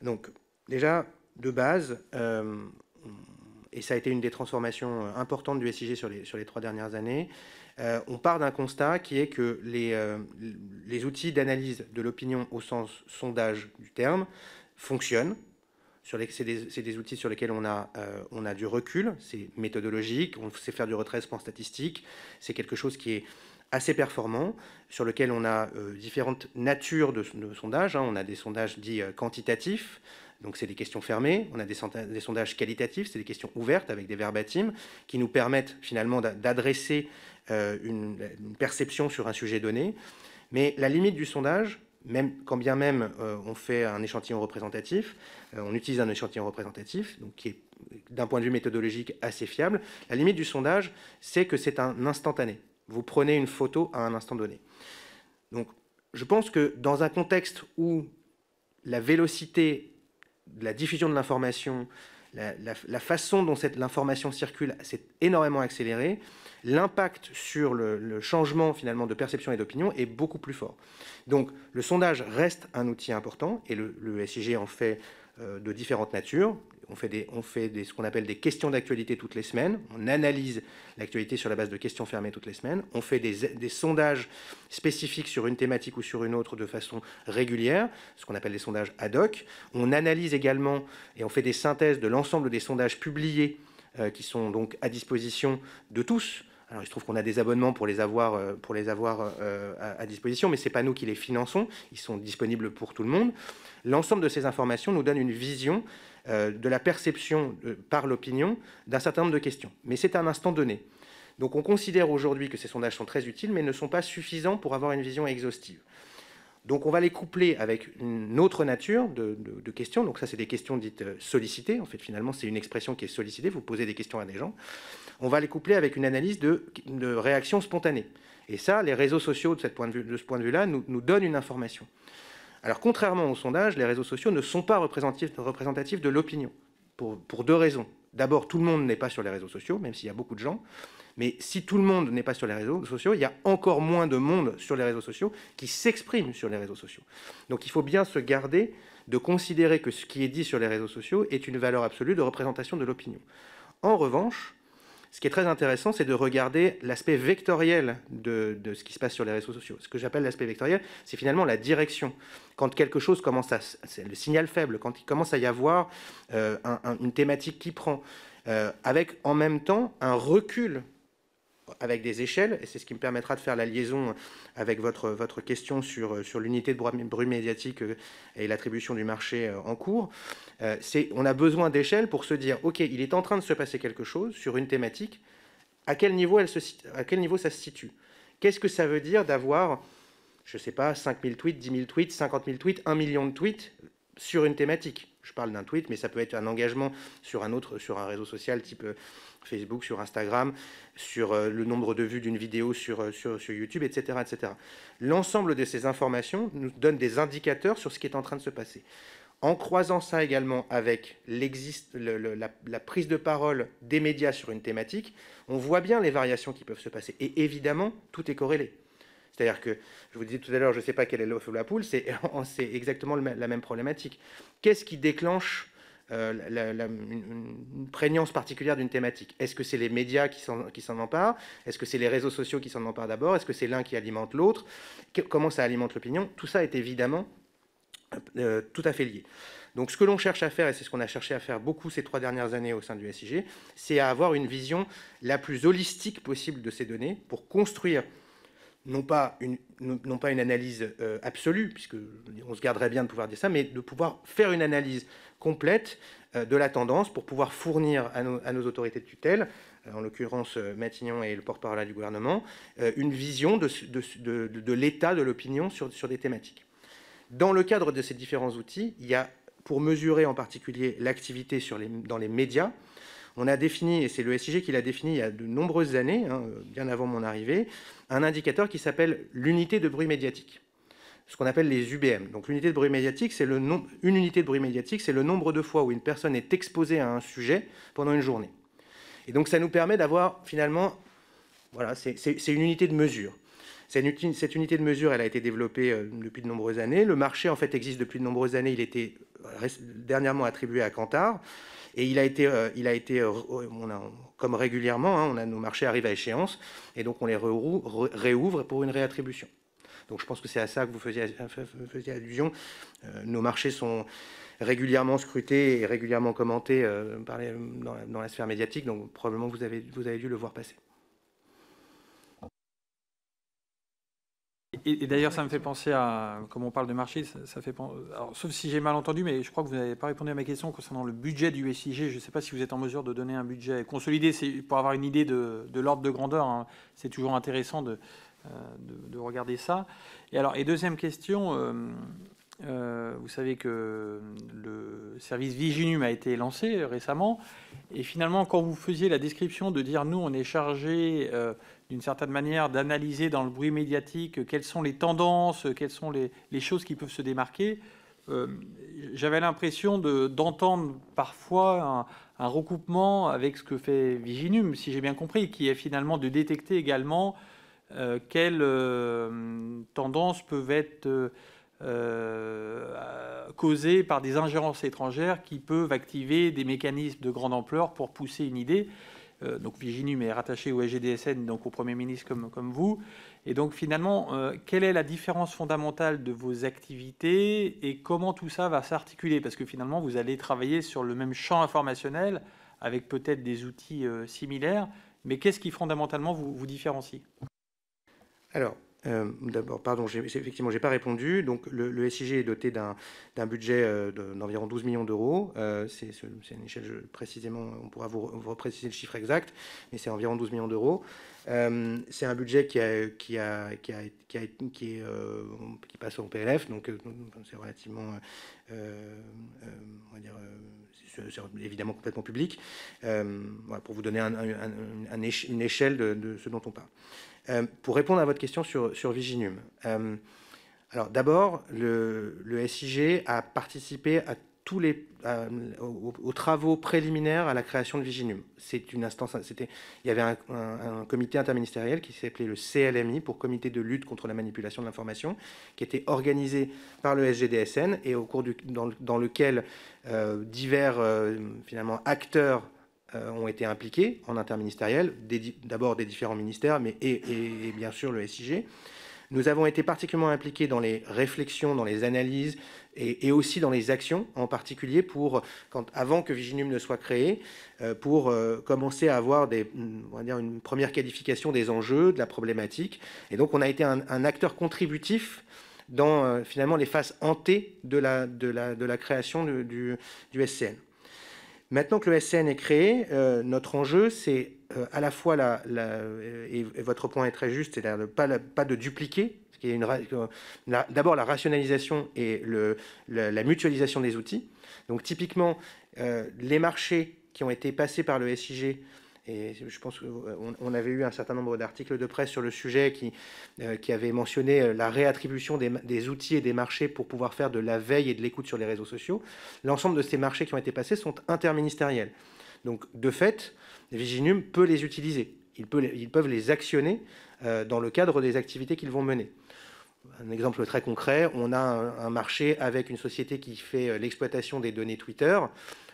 Donc, déjà, de base, et ça a été une des transformations importantes du SIG sur les 3 dernières années, on part d'un constat qui est que les outils d'analyse de l'opinion au sens sondage du terme fonctionnent. C'est des outils sur lesquels on a du recul, c'est méthodologique, on sait faire du retraitement statistique, c'est quelque chose qui est assez performant, sur lequel on a différentes natures de sondages. On a des sondages dits quantitatifs, donc c'est des questions fermées, on a des sondages qualitatifs, c'est des questions ouvertes avec des verbatims, qui nous permettent finalement d'adresser une perception sur un sujet donné. Mais la limite du sondage, quand bien même on fait un échantillon représentatif, on utilise un échantillon représentatif, donc qui est d'un point de vue méthodologique assez fiable, la limite du sondage, c'est que c'est un instantané. Vous prenez une photo à un instant donné. Donc, je pense que dans un contexte où la vélocité de la diffusion de l'information, la façon dont l'information circule s'est énormément accélérée, l'impact sur le changement finalement de perception et d'opinion est beaucoup plus fort. Donc le sondage reste un outil important et le SIG en fait de différentes natures. On fait ce qu'on appelle des questions d'actualité toutes les semaines. On analyse l'actualité sur la base de questions fermées toutes les semaines. On fait des sondages spécifiques sur une thématique ou sur une autre de façon régulière, ce qu'on appelle des sondages ad hoc. On analyse également et on fait des synthèses de l'ensemble des sondages publiés qui sont donc à disposition de tous. Alors, il se trouve qu'on a des abonnements pour les avoir à disposition, mais ce n'est pas nous qui les finançons. Ils sont disponibles pour tout le monde. L'ensemble de ces informations nous donne une vision de la perception par l'opinion d'un certain nombre de questions. Mais c'est un instant donné. Donc on considère aujourd'hui que ces sondages sont très utiles, mais ne sont pas suffisants pour avoir une vision exhaustive. Donc on va les coupler avec une autre nature de questions. Donc ça, c'est des questions dites sollicitées. En fait, finalement, c'est une expression qui est sollicitée. Vous posez des questions à des gens. On va les coupler avec une analyse de réactions spontanées. Et ça, les réseaux sociaux, de ce point de vue-là, nous donnent une information. Alors, contrairement aux sondages, les réseaux sociaux ne sont pas représentatifs de l'opinion, pour deux raisons. D'abord, tout le monde n'est pas sur les réseaux sociaux, même s'il y a beaucoup de gens. Mais si tout le monde n'est pas sur les réseaux sociaux, il y a encore moins de monde sur les réseaux sociaux qui s'exprime sur les réseaux sociaux. Donc il faut bien se garder de considérer que ce qui est dit sur les réseaux sociaux est une valeur absolue de représentation de l'opinion. En revanche, ce qui est très intéressant, c'est de regarder l'aspect vectoriel de ce qui se passe sur les réseaux sociaux. Ce que j'appelle l'aspect vectoriel, c'est finalement la direction. Quand quelque chose commence à... C'est le signal faible, quand il commence à y avoir une thématique qui prend, avec en même temps un recul avec des échelles, et c'est ce qui me permettra de faire la liaison avec votre question sur l'unité de bruit médiatique et l'attribution du marché en cours. On a besoin d'échelles pour se dire, OK, il est en train de se passer quelque chose sur une thématique, à quel niveau ça se situe? Qu'est-ce que ça veut dire d'avoir, je ne sais pas, 5 000 tweets, 10 000 tweets, 50 000 tweets, 1 million de tweets sur une thématique? Je parle d'un tweet, mais ça peut être un engagement sur un réseau social type Facebook, sur Instagram, sur le nombre de vues d'une vidéo sur YouTube, etc., etc. L'ensemble de ces informations nous donne des indicateurs sur ce qui est en train de se passer. En croisant ça également avec la prise de parole des médias sur une thématique, on voit bien les variations qui peuvent se passer. Et évidemment, tout est corrélé. C'est-à-dire que, je vous disais tout à l'heure, je ne sais pas quelle est l'œuf ou la poule, c'est exactement la même problématique. Qu'est-ce qui déclenche une prégnance particulière d'une thématique? Est-ce que c'est les médias qui s'en emparent? Est-ce que c'est les réseaux sociaux qui s'en emparent d'abord? Est-ce que c'est l'un qui alimente l'autre? Comment ça alimente l'opinion? Tout ça est évidemment tout à fait lié. Donc ce que l'on cherche à faire, et c'est ce qu'on a cherché à faire beaucoup ces 3 dernières années au sein du SIG, c'est à avoir une vision la plus holistique possible de ces données pour construire non pas une analyse absolue, puisqu'on se garderait bien de pouvoir dire ça, mais de pouvoir faire une analyse complète de la tendance pour pouvoir fournir à nos autorités de tutelle, en l'occurrence Matignon et le porte-parole du gouvernement, une vision de l'état de l'opinion sur des thématiques. Dans le cadre de ces différents outils, il y a, pour mesurer en particulier l'activité dans les médias, on a défini, et c'est le SIG qui l'a défini il y a de nombreuses années, bien avant mon arrivée, un indicateur qui s'appelle l'unité de bruit médiatique, ce qu'on appelle les UBM. Donc l'unité de bruit médiatique, c'est une unité de bruit médiatique, c'est le nombre de fois où une personne est exposée à un sujet pendant une journée. Et donc ça nous permet d'avoir finalement, voilà, c'est une unité de mesure. Cette unité de mesure, elle a été développée depuis de nombreuses années. Le marché, en fait, existe depuis de nombreuses années. Il était dernièrement attribué à Kantar. Et il a été comme régulièrement, nos marchés arrivent à échéance. Et donc, on les réouvre pour une réattribution. Donc, je pense que c'est à ça que vous faisiez allusion. Nos marchés sont régulièrement scrutés et régulièrement commentés dans la sphère médiatique. Donc, probablement, vous avez dû le voir passer. Et d'ailleurs, ça me fait penser à, comme on parle de marché, ça fait penser, alors, sauf si j'ai mal entendu, mais je crois que vous n'avez pas répondu à ma question concernant le budget du SIG. Je ne sais pas si vous êtes en mesure de donner un budget consolidé, pour avoir une idée de l'ordre de grandeur. Hein. C'est toujours intéressant de regarder ça. Et deuxième question, vous savez que le service Viginum a été lancé récemment. Et finalement, quand vous faisiez la description de dire, nous, on est chargé d'une certaine manière d'analyser dans le bruit médiatique quelles sont les tendances, quelles sont les choses qui peuvent se démarquer, j'avais l'impression d'entendre parfois un recoupement avec ce que fait Viginum, si j'ai bien compris, qui est finalement de détecter également quelles tendances peuvent être causées par des ingérences étrangères qui peuvent activer des mécanismes de grande ampleur pour pousser une idée. Donc Viginum est rattaché au SGDSN, donc au Premier ministre comme vous. Et donc finalement, quelle est la différence fondamentale de vos activités et comment tout ça va s'articuler? Parce que finalement, vous allez travailler sur le même champ informationnel avec peut-être des outils similaires, mais qu'est-ce qui fondamentalement vous différencie? Alors, D'abord, pardon, effectivement, j'ai pas répondu. Donc, le SIG est doté d'un budget d'environ 12 millions d'euros. C'est une échelle, précisément, on pourra vous repréciser le chiffre exact, mais c'est environ 12 millions d'euros. C'est un budget qui passe au PLF, donc c'est relativement, on va dire, c'est évidemment complètement public. Voilà, pour vous donner une échelle de ce dont on parle. Pour répondre à votre question sur Viginum, alors d'abord, le SIG a participé à aux travaux préliminaires à la création de Viginum. C'est une instance, il y avait un comité interministériel qui s'appelait le CLMI, pour Comité de lutte contre la manipulation de l'information, qui était organisé par le SGDSN et dans lequel divers finalement acteurs ont été impliqués en interministériel, d'abord des différents ministères, mais et bien sûr le SIG. Nous avons été particulièrement impliqués dans les réflexions, dans les analyses et aussi dans les actions, en particulier avant que Viginum ne soit créé, pour commencer à avoir on va dire une première qualification des enjeux, de la problématique. Et donc on a été un acteur contributif dans finalement les phases hantées de la création du SCN. Maintenant que le SCN est créé, notre enjeu, c'est à la fois, et votre point est très juste, c'est pas de dupliquer, d'abord la rationalisation et la mutualisation des outils. Donc typiquement, les marchés qui ont été passés par le SIG, et je pense qu'on avait eu un certain nombre d'articles de presse sur le sujet qui avaient mentionné la réattribution des outils et des marchés pour pouvoir faire de la veille et de l'écoute sur les réseaux sociaux. L'ensemble de ces marchés qui ont été passés sont interministériels. Donc, de fait, Viginum peut les utiliser. Ils peuvent les actionner dans le cadre des activités qu'ils vont mener. Un exemple très concret, on a un marché avec une société qui fait l'exploitation des données Twitter.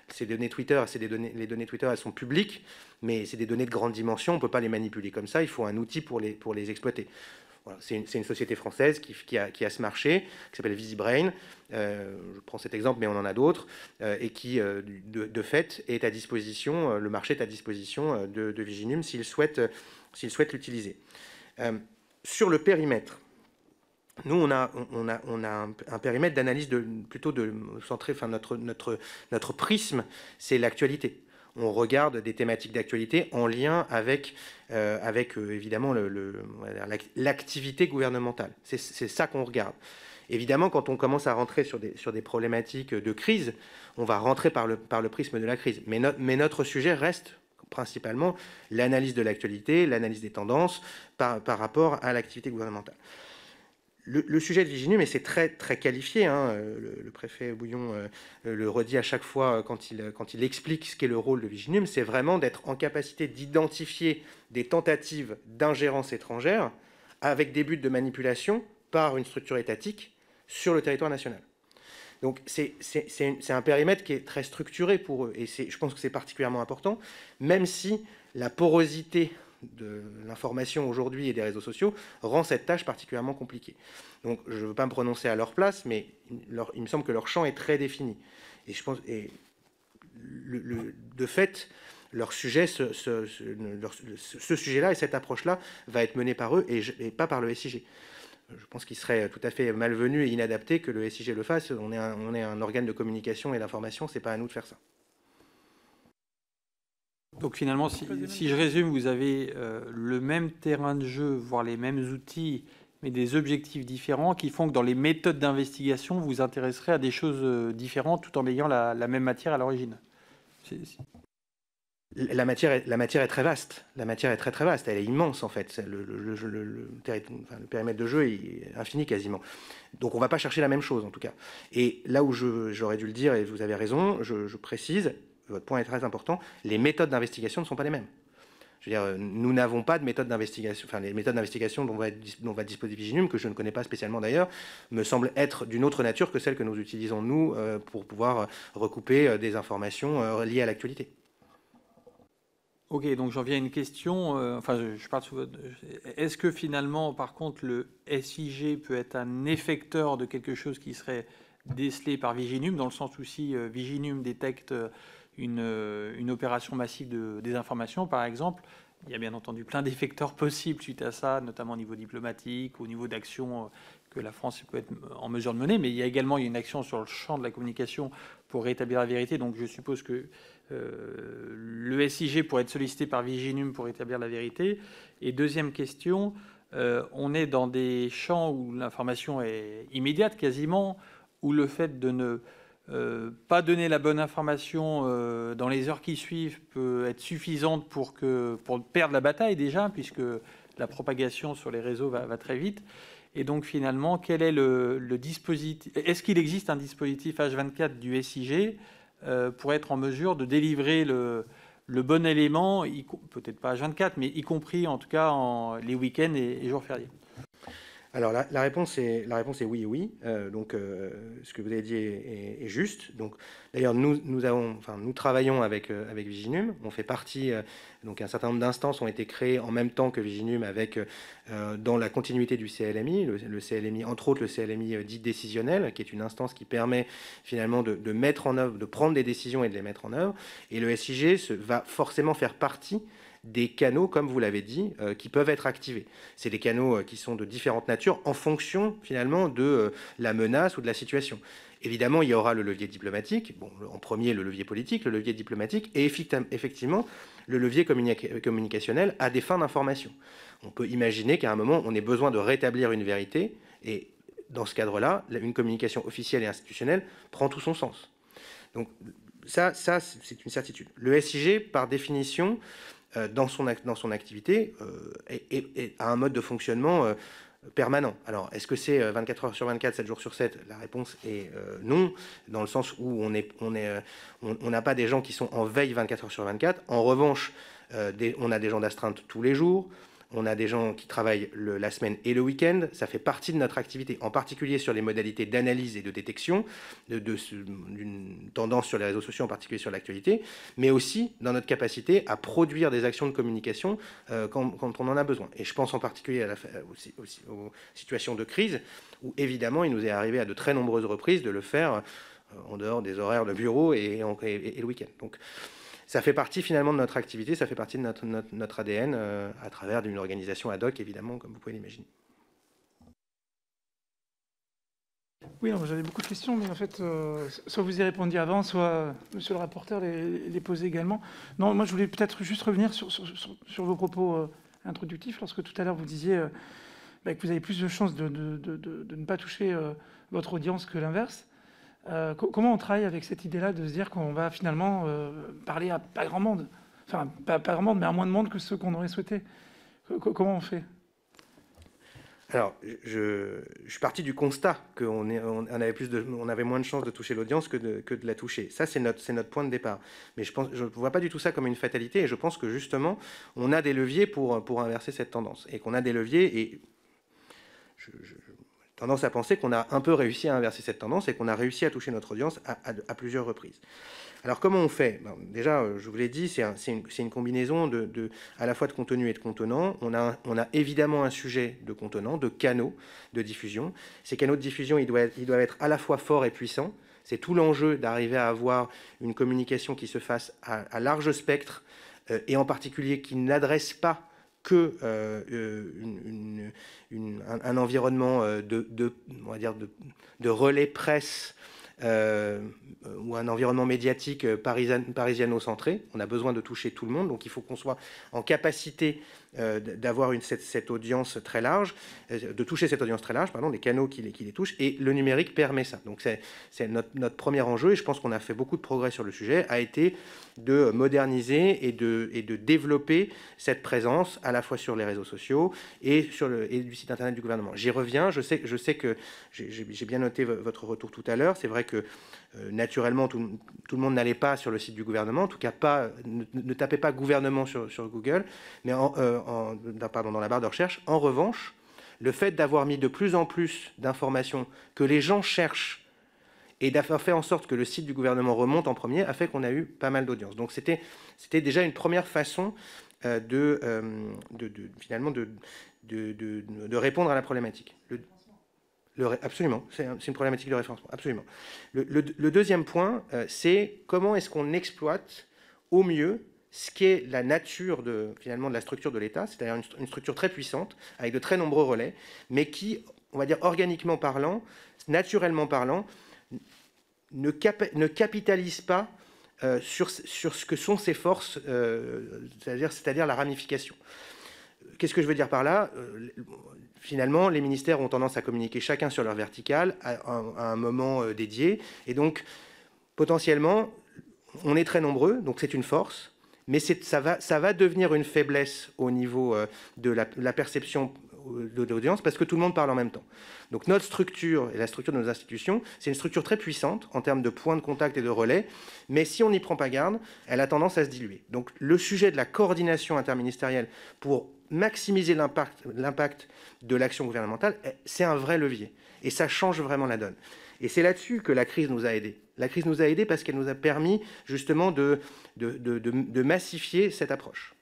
Ces données Twitter, les données Twitter, elles sont publiques, mais c'est des données de grande dimension, on ne peut pas les manipuler comme ça, il faut un outil pour les exploiter. Voilà, c'est une société française qui a ce marché, qui s'appelle VisiBrain, je prends cet exemple, mais on en a d'autres, et qui, de fait, est à disposition, le marché est à disposition de Viginum s'il souhaite l'utiliser. Sur le périmètre, nous, on a un périmètre d'analyse plutôt centré, enfin notre prisme, c'est l'actualité. On regarde des thématiques d'actualité en lien avec évidemment l'activité gouvernementale. C'est ça qu'on regarde. Évidemment, quand on commence à rentrer sur des problématiques de crise, on va rentrer par le prisme de la crise. Mais notre sujet reste principalement l'analyse de l'actualité, l'analyse des tendances par rapport à l'activité gouvernementale. Le sujet de Viginum, et c'est très, très qualifié, hein, le préfet Bouillon le redit à chaque fois quand il explique ce qu'est le rôle de Viginum, c'est vraiment d'être en capacité d'identifier des tentatives d'ingérence étrangère avec des buts de manipulation par une structure étatique sur le territoire national. Donc c'est un périmètre qui est très structuré pour eux, et je pense que c'est particulièrement important, même si la porosité de l'information aujourd'hui et des réseaux sociaux rend cette tâche particulièrement compliquée. Donc je ne veux pas me prononcer à leur place, mais il me semble que leur champ est très défini. Et je pense, de fait, leur sujet, ce sujet-là et cette approche-là va être menée par eux et pas par le SIG. Je pense qu'il serait tout à fait malvenu et inadapté que le SIG le fasse. On est un organe de communication et d'information, c'est pas à nous de faire ça. Donc finalement, si je résume, vous avez le même terrain de jeu, voire les mêmes outils, mais des objectifs différents qui font que dans les méthodes d'investigation, vous vous intéresserez à des choses différentes tout en ayant la même matière à l'origine. La matière est très vaste. La matière est très très vaste. Elle est immense en fait. Le périmètre de jeu est infini quasiment. Donc on ne va pas chercher la même chose en tout cas. Et là où j'aurais dû le dire, et vous avez raison, je précise, votre point est très important, les méthodes d'investigation ne sont pas les mêmes. Je veux dire, nous n'avons pas de méthodes d'investigation, enfin les méthodes d'investigation dont va disposer Viginum, que je ne connais pas spécialement d'ailleurs, me semblent être d'une autre nature que celles que nous utilisons nous pour pouvoir recouper des informations liées à l'actualité. Ok, donc j'en viens à une question. Je parle sous votre... Est-ce que finalement, par contre, le SIG peut être un effecteur de quelque chose qui serait décelé par Viginum, dans le sens où si Viginum détecte une opération massive de désinformation, par exemple, Il y a bien entendu plein d'effecteurs possibles suite à ça, notamment au niveau diplomatique, au niveau d'actions que la France peut être en mesure de mener, mais il y a également une action sur le champ de la communication pour rétablir la vérité. Donc je suppose que le SIG pourrait être sollicité par Viginum pour rétablir la vérité. Et deuxième question, on est dans des champs où l'information est immédiate quasiment, où le fait de ne pas donner la bonne information dans les heures qui suivent peut être suffisante pour perdre la bataille déjà, puisque la propagation sur les réseaux va très vite. Et donc finalement, quel est le dispositif? Est-ce qu'il existe un dispositif H24 du SIG pour être en mesure de délivrer le bon élément, peut-être pas H24, mais y compris en tout cas les week-ends et jours fériés? Alors la réponse est oui et oui. Donc ce que vous avez dit est juste. Donc d'ailleurs nous travaillons avec Viginum. On fait partie. Donc un certain nombre d'instances ont été créées en même temps que Viginum, avec dans la continuité du CLMI, le CLMI, entre autres le CLMI dit décisionnel, qui est une instance qui permet finalement de mettre en œuvre, de prendre des décisions et de les mettre en œuvre. Et le SIG va forcément faire partie des canaux, comme vous l'avez dit, qui peuvent être activés. C'est des canaux qui sont de différentes natures en fonction, finalement, de la menace ou de la situation. Évidemment, il y aura le levier diplomatique, en premier le levier politique, le levier diplomatique, et effectivement, le levier communicationnel à des fins d'information. On peut imaginer qu'à un moment, on ait besoin de rétablir une vérité, et dans ce cadre-là, une communication officielle et institutionnelle prend tout son sens. Donc ça c'est une certitude. Le SIG, par définition, dans son activité, a un mode de fonctionnement permanent. Alors, est-ce que c'est 24 heures sur 24, 7 jours sur 7? La réponse est non, dans le sens où on n'a pas des gens qui sont en veille 24 heures sur 24. En revanche, on a des gens d'astreinte tous les jours. On a des gens qui travaillent la semaine et le week-end. Ça fait partie de notre activité, en particulier sur les modalités d'analyse et de détection d'une tendance sur les réseaux sociaux, en particulier sur l'actualité, mais aussi dans notre capacité à produire des actions de communication quand on en a besoin. Et je pense en particulier aux situations de crise, où évidemment il nous est arrivé à de très nombreuses reprises de le faire en dehors des horaires de bureau et le week-end. Donc, ça fait partie finalement de notre activité, ça fait partie de notre ADN à travers d'une organisation ad hoc, évidemment, comme vous pouvez l'imaginer. Oui, j'avais beaucoup de questions, mais en fait, soit vous y répondiez avant, soit monsieur le rapporteur les posait également. Non, moi je voulais peut-être juste revenir sur vos propos introductifs, lorsque tout à l'heure vous disiez que vous avez plus de chances de ne pas toucher votre audience que l'inverse. Comment on travaille avec cette idée-là de se dire qu'on va finalement parler à pas grand monde, enfin pas grand monde, mais à moins de monde que ceux qu'on aurait souhaité? Comment on fait? Alors, je suis parti du constat qu'on avait moins de chances de toucher l'audience que de la toucher. Ça, c'est notre point de départ. Mais je ne vois pas du tout ça comme une fatalité, et je pense que justement, on a des leviers pour inverser cette tendance, et qu'on a des leviers, et j'ai tendance à penser qu'on a un peu réussi à inverser cette tendance et qu'on a réussi à toucher notre audience à plusieurs reprises. Alors comment on fait? Déjà, je vous l'ai dit, c'est une combinaison à la fois de contenu et de contenant. On a évidemment un sujet de contenant, de canaux de diffusion. Ces canaux de diffusion, ils doivent être à la fois forts et puissants. C'est tout l'enjeu d'arriver à avoir une communication qui se fasse à large spectre et en particulier qui n'adresse pas que un environnement on va dire de relais presse ou un environnement médiatique parisiano-centré. On a besoin de toucher tout le monde, donc il faut qu'on soit en capacité d'avoir cette audience très large, de toucher cette audience très large, des canaux qui les touchent, et le numérique permet ça. Donc c'est notre premier enjeu, et je pense qu'on a fait beaucoup de progrès sur le sujet, a été de moderniser et de développer cette présence à la fois sur les réseaux sociaux et du site internet du gouvernement. J'y reviens, je sais que j'ai bien noté votre retour tout à l'heure. C'est vrai que naturellement tout le monde n'allait pas sur le site du gouvernement, en tout cas ne tapez pas gouvernement sur Google, mais dans la barre de recherche. En revanche, le fait d'avoir mis de plus en plus d'informations que les gens cherchent et d'avoir fait en sorte que le site du gouvernement remonte en premier a fait qu'on a eu pas mal d'audience. Donc c'était déjà une première façon finalement de répondre à la problématique. Absolument, c'est une problématique de référencement, absolument. Le deuxième point, c'est comment est-ce qu'on exploite au mieux ce qu'est la nature finalement de la structure de l'État, c'est-à-dire une structure très puissante, avec de très nombreux relais, mais qui, on va dire organiquement parlant, naturellement parlant, ne capitalise pas sur ce que sont ses forces, c'est-à-dire la ramification. Qu'est-ce que je veux dire par là? Finalement, les ministères ont tendance à communiquer chacun sur leur verticale à un moment dédié, et donc potentiellement, on est très nombreux, donc c'est une force, mais ça va devenir une faiblesse au niveau de la perception de l'audience, parce que tout le monde parle en même temps. Donc notre structure et la structure de nos institutions, c'est une structure très puissante en termes de points de contact et de relais, mais si on n'y prend pas garde, elle a tendance à se diluer. Donc le sujet de la coordination interministérielle pour maximiser l'impact de l'action gouvernementale, c'est un vrai levier, et ça change vraiment la donne. Et c'est là-dessus que la crise nous a aidés. La crise nous a aidés parce qu'elle nous a permis justement de massifier cette approche.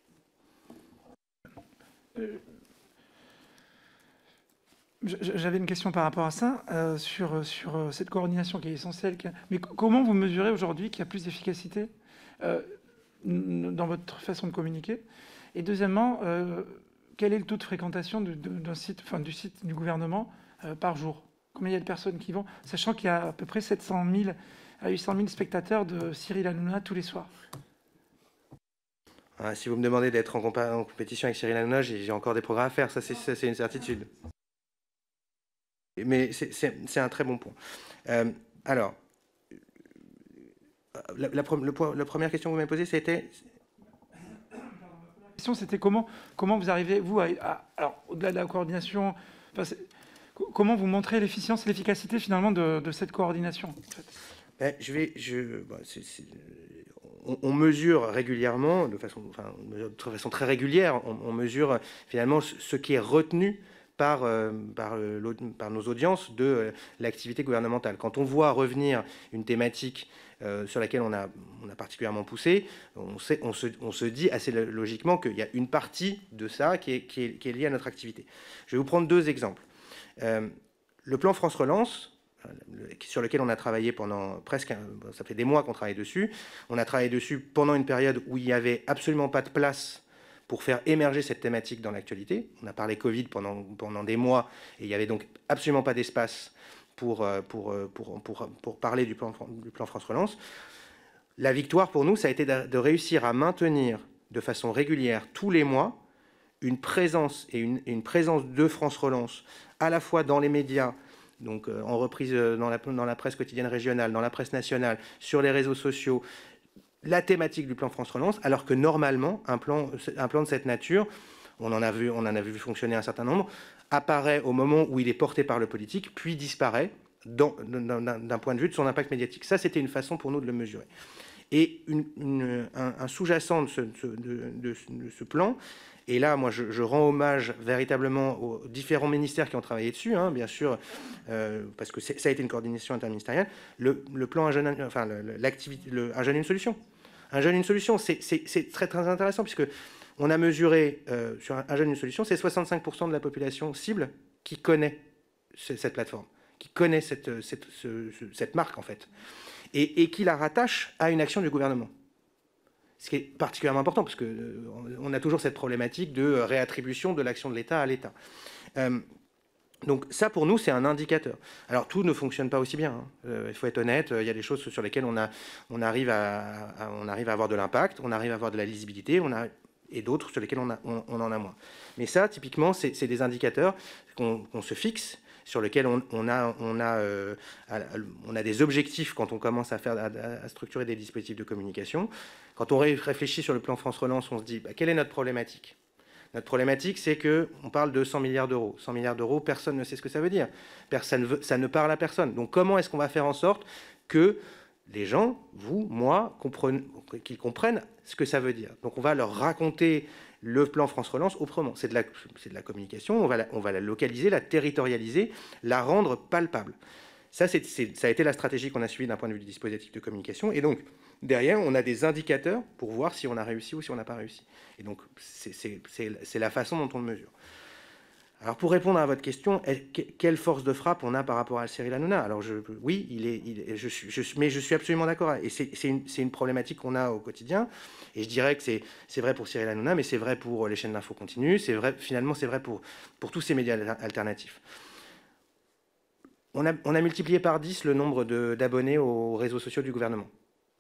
J'avais une question par rapport à ça, sur cette coordination qui est essentielle. Mais comment vous mesurez aujourd'hui qu'il y a plus d'efficacité dans votre façon de communiquer? Et deuxièmement, quel est le taux de fréquentation d'un site, du site du gouvernement par jour? Combien il y a de personnes qui vont, sachant qu'il y a à peu près 700 000 à 800 000 spectateurs de Cyril Hanouna tous les soirs? Si vous me demandez d'être en compétition avec Cyril Hanouna, j'ai encore des progrès à faire, ça c'est une certitude. Mais c'est un très bon point. Alors, la première question que vous m'avez posée, c'était... La question, c'était comment vous arrivez, vous, alors, au-delà de la coordination, comment vous montrez l'efficience et l'efficacité, finalement, de cette coordination, en fait? On mesure régulièrement, de façon très régulière, on mesure finalement ce qui est retenu par nos audiences de l'activité gouvernementale. Quand on voit revenir une thématique sur laquelle on a particulièrement poussé, on se dit assez logiquement qu'il y a une partie de ça qui est liée à notre activité. Je vais vous prendre deux exemples. Le plan France Relance, sur lequel on a travaillé pendant presque, ça fait des mois qu'on travaille dessus. On a travaillé dessus pendant une période où il n'y avait absolument pas de place pour faire émerger cette thématique dans l'actualité. On a parlé Covid pendant des mois et il n'y avait donc absolument pas d'espace pour parler du plan France Relance. La victoire pour nous, ça a été de réussir à maintenir de façon régulière tous les mois une présence et une présence de France Relance à la fois dans les médias, donc en reprise dans la presse quotidienne régionale, dans la presse nationale, sur les réseaux sociaux, la thématique du plan France Relance, alors que normalement, un plan de cette nature, on en a vu fonctionner un certain nombre, apparaît au moment où il est porté par le politique, puis disparaît d'un point de vue de son impact médiatique. Ça, c'était une façon pour nous de le mesurer. Et un sous-jacent de ce plan, et là, moi, je rends hommage véritablement aux différents ministères qui ont travaillé dessus, hein, bien sûr, parce que ça a été une coordination interministérielle. Le plan Un Jeune, Un Jeune, une solution. Un Jeune, une solution, c'est très, très intéressant, puisque on a mesuré sur Un Jeune, une solution, c'est 65% de la population cible qui connaît cette plateforme, qui connaît cette marque, en fait, et qui la rattache à une action du gouvernement. Ce qui est particulièrement important, parce qu'on a toujours cette problématique de réattribution de l'action de l'État à l'État. Donc ça, pour nous, c'est un indicateur. Alors, tout ne fonctionne pas aussi bien, hein. Il faut être honnête, il y a des choses sur lesquelles on arrive à avoir de l'impact, on arrive à avoir de la lisibilité, et d'autres sur lesquelles on en a moins. Mais ça, typiquement, c'est des indicateurs qu'on se fixe, sur lesquels on a des objectifs quand on commence à structurer des dispositifs de communication. Quand on réfléchit sur le plan France Relance, on se dit quelle est notre problématique? Notre problématique, c'est qu'on parle de 100 milliards d'euros. 100 milliards d'euros, personne ne sait ce que ça veut dire. Ça ne parle à personne. Donc comment est-ce qu'on va faire en sorte que les gens, vous, moi, qu'ils comprennent ce que ça veut dire? Donc on va leur raconter le plan France Relance autrement. C'est de la communication, on va la localiser, la territorialiser, la rendre palpable. Ça a été la stratégie qu'on a suivie d'un point de vue du dispositif de communication. Et donc, derrière, on a des indicateurs pour voir si on a réussi ou si on n'a pas réussi. Et donc, c'est la façon dont on le mesure. Alors, pour répondre à votre question, quelle force de frappe on a par rapport à Cyril Hanouna? Alors, oui, mais je suis absolument d'accord. Et c'est une problématique qu'on a au quotidien. Et je dirais que c'est vrai pour Cyril Hanouna, mais c'est vrai pour les chaînes d'info continue. Finalement, c'est vrai pour tous ces médias alternatifs. On a multiplié par 10 le nombre d'abonnés aux réseaux sociaux du gouvernement.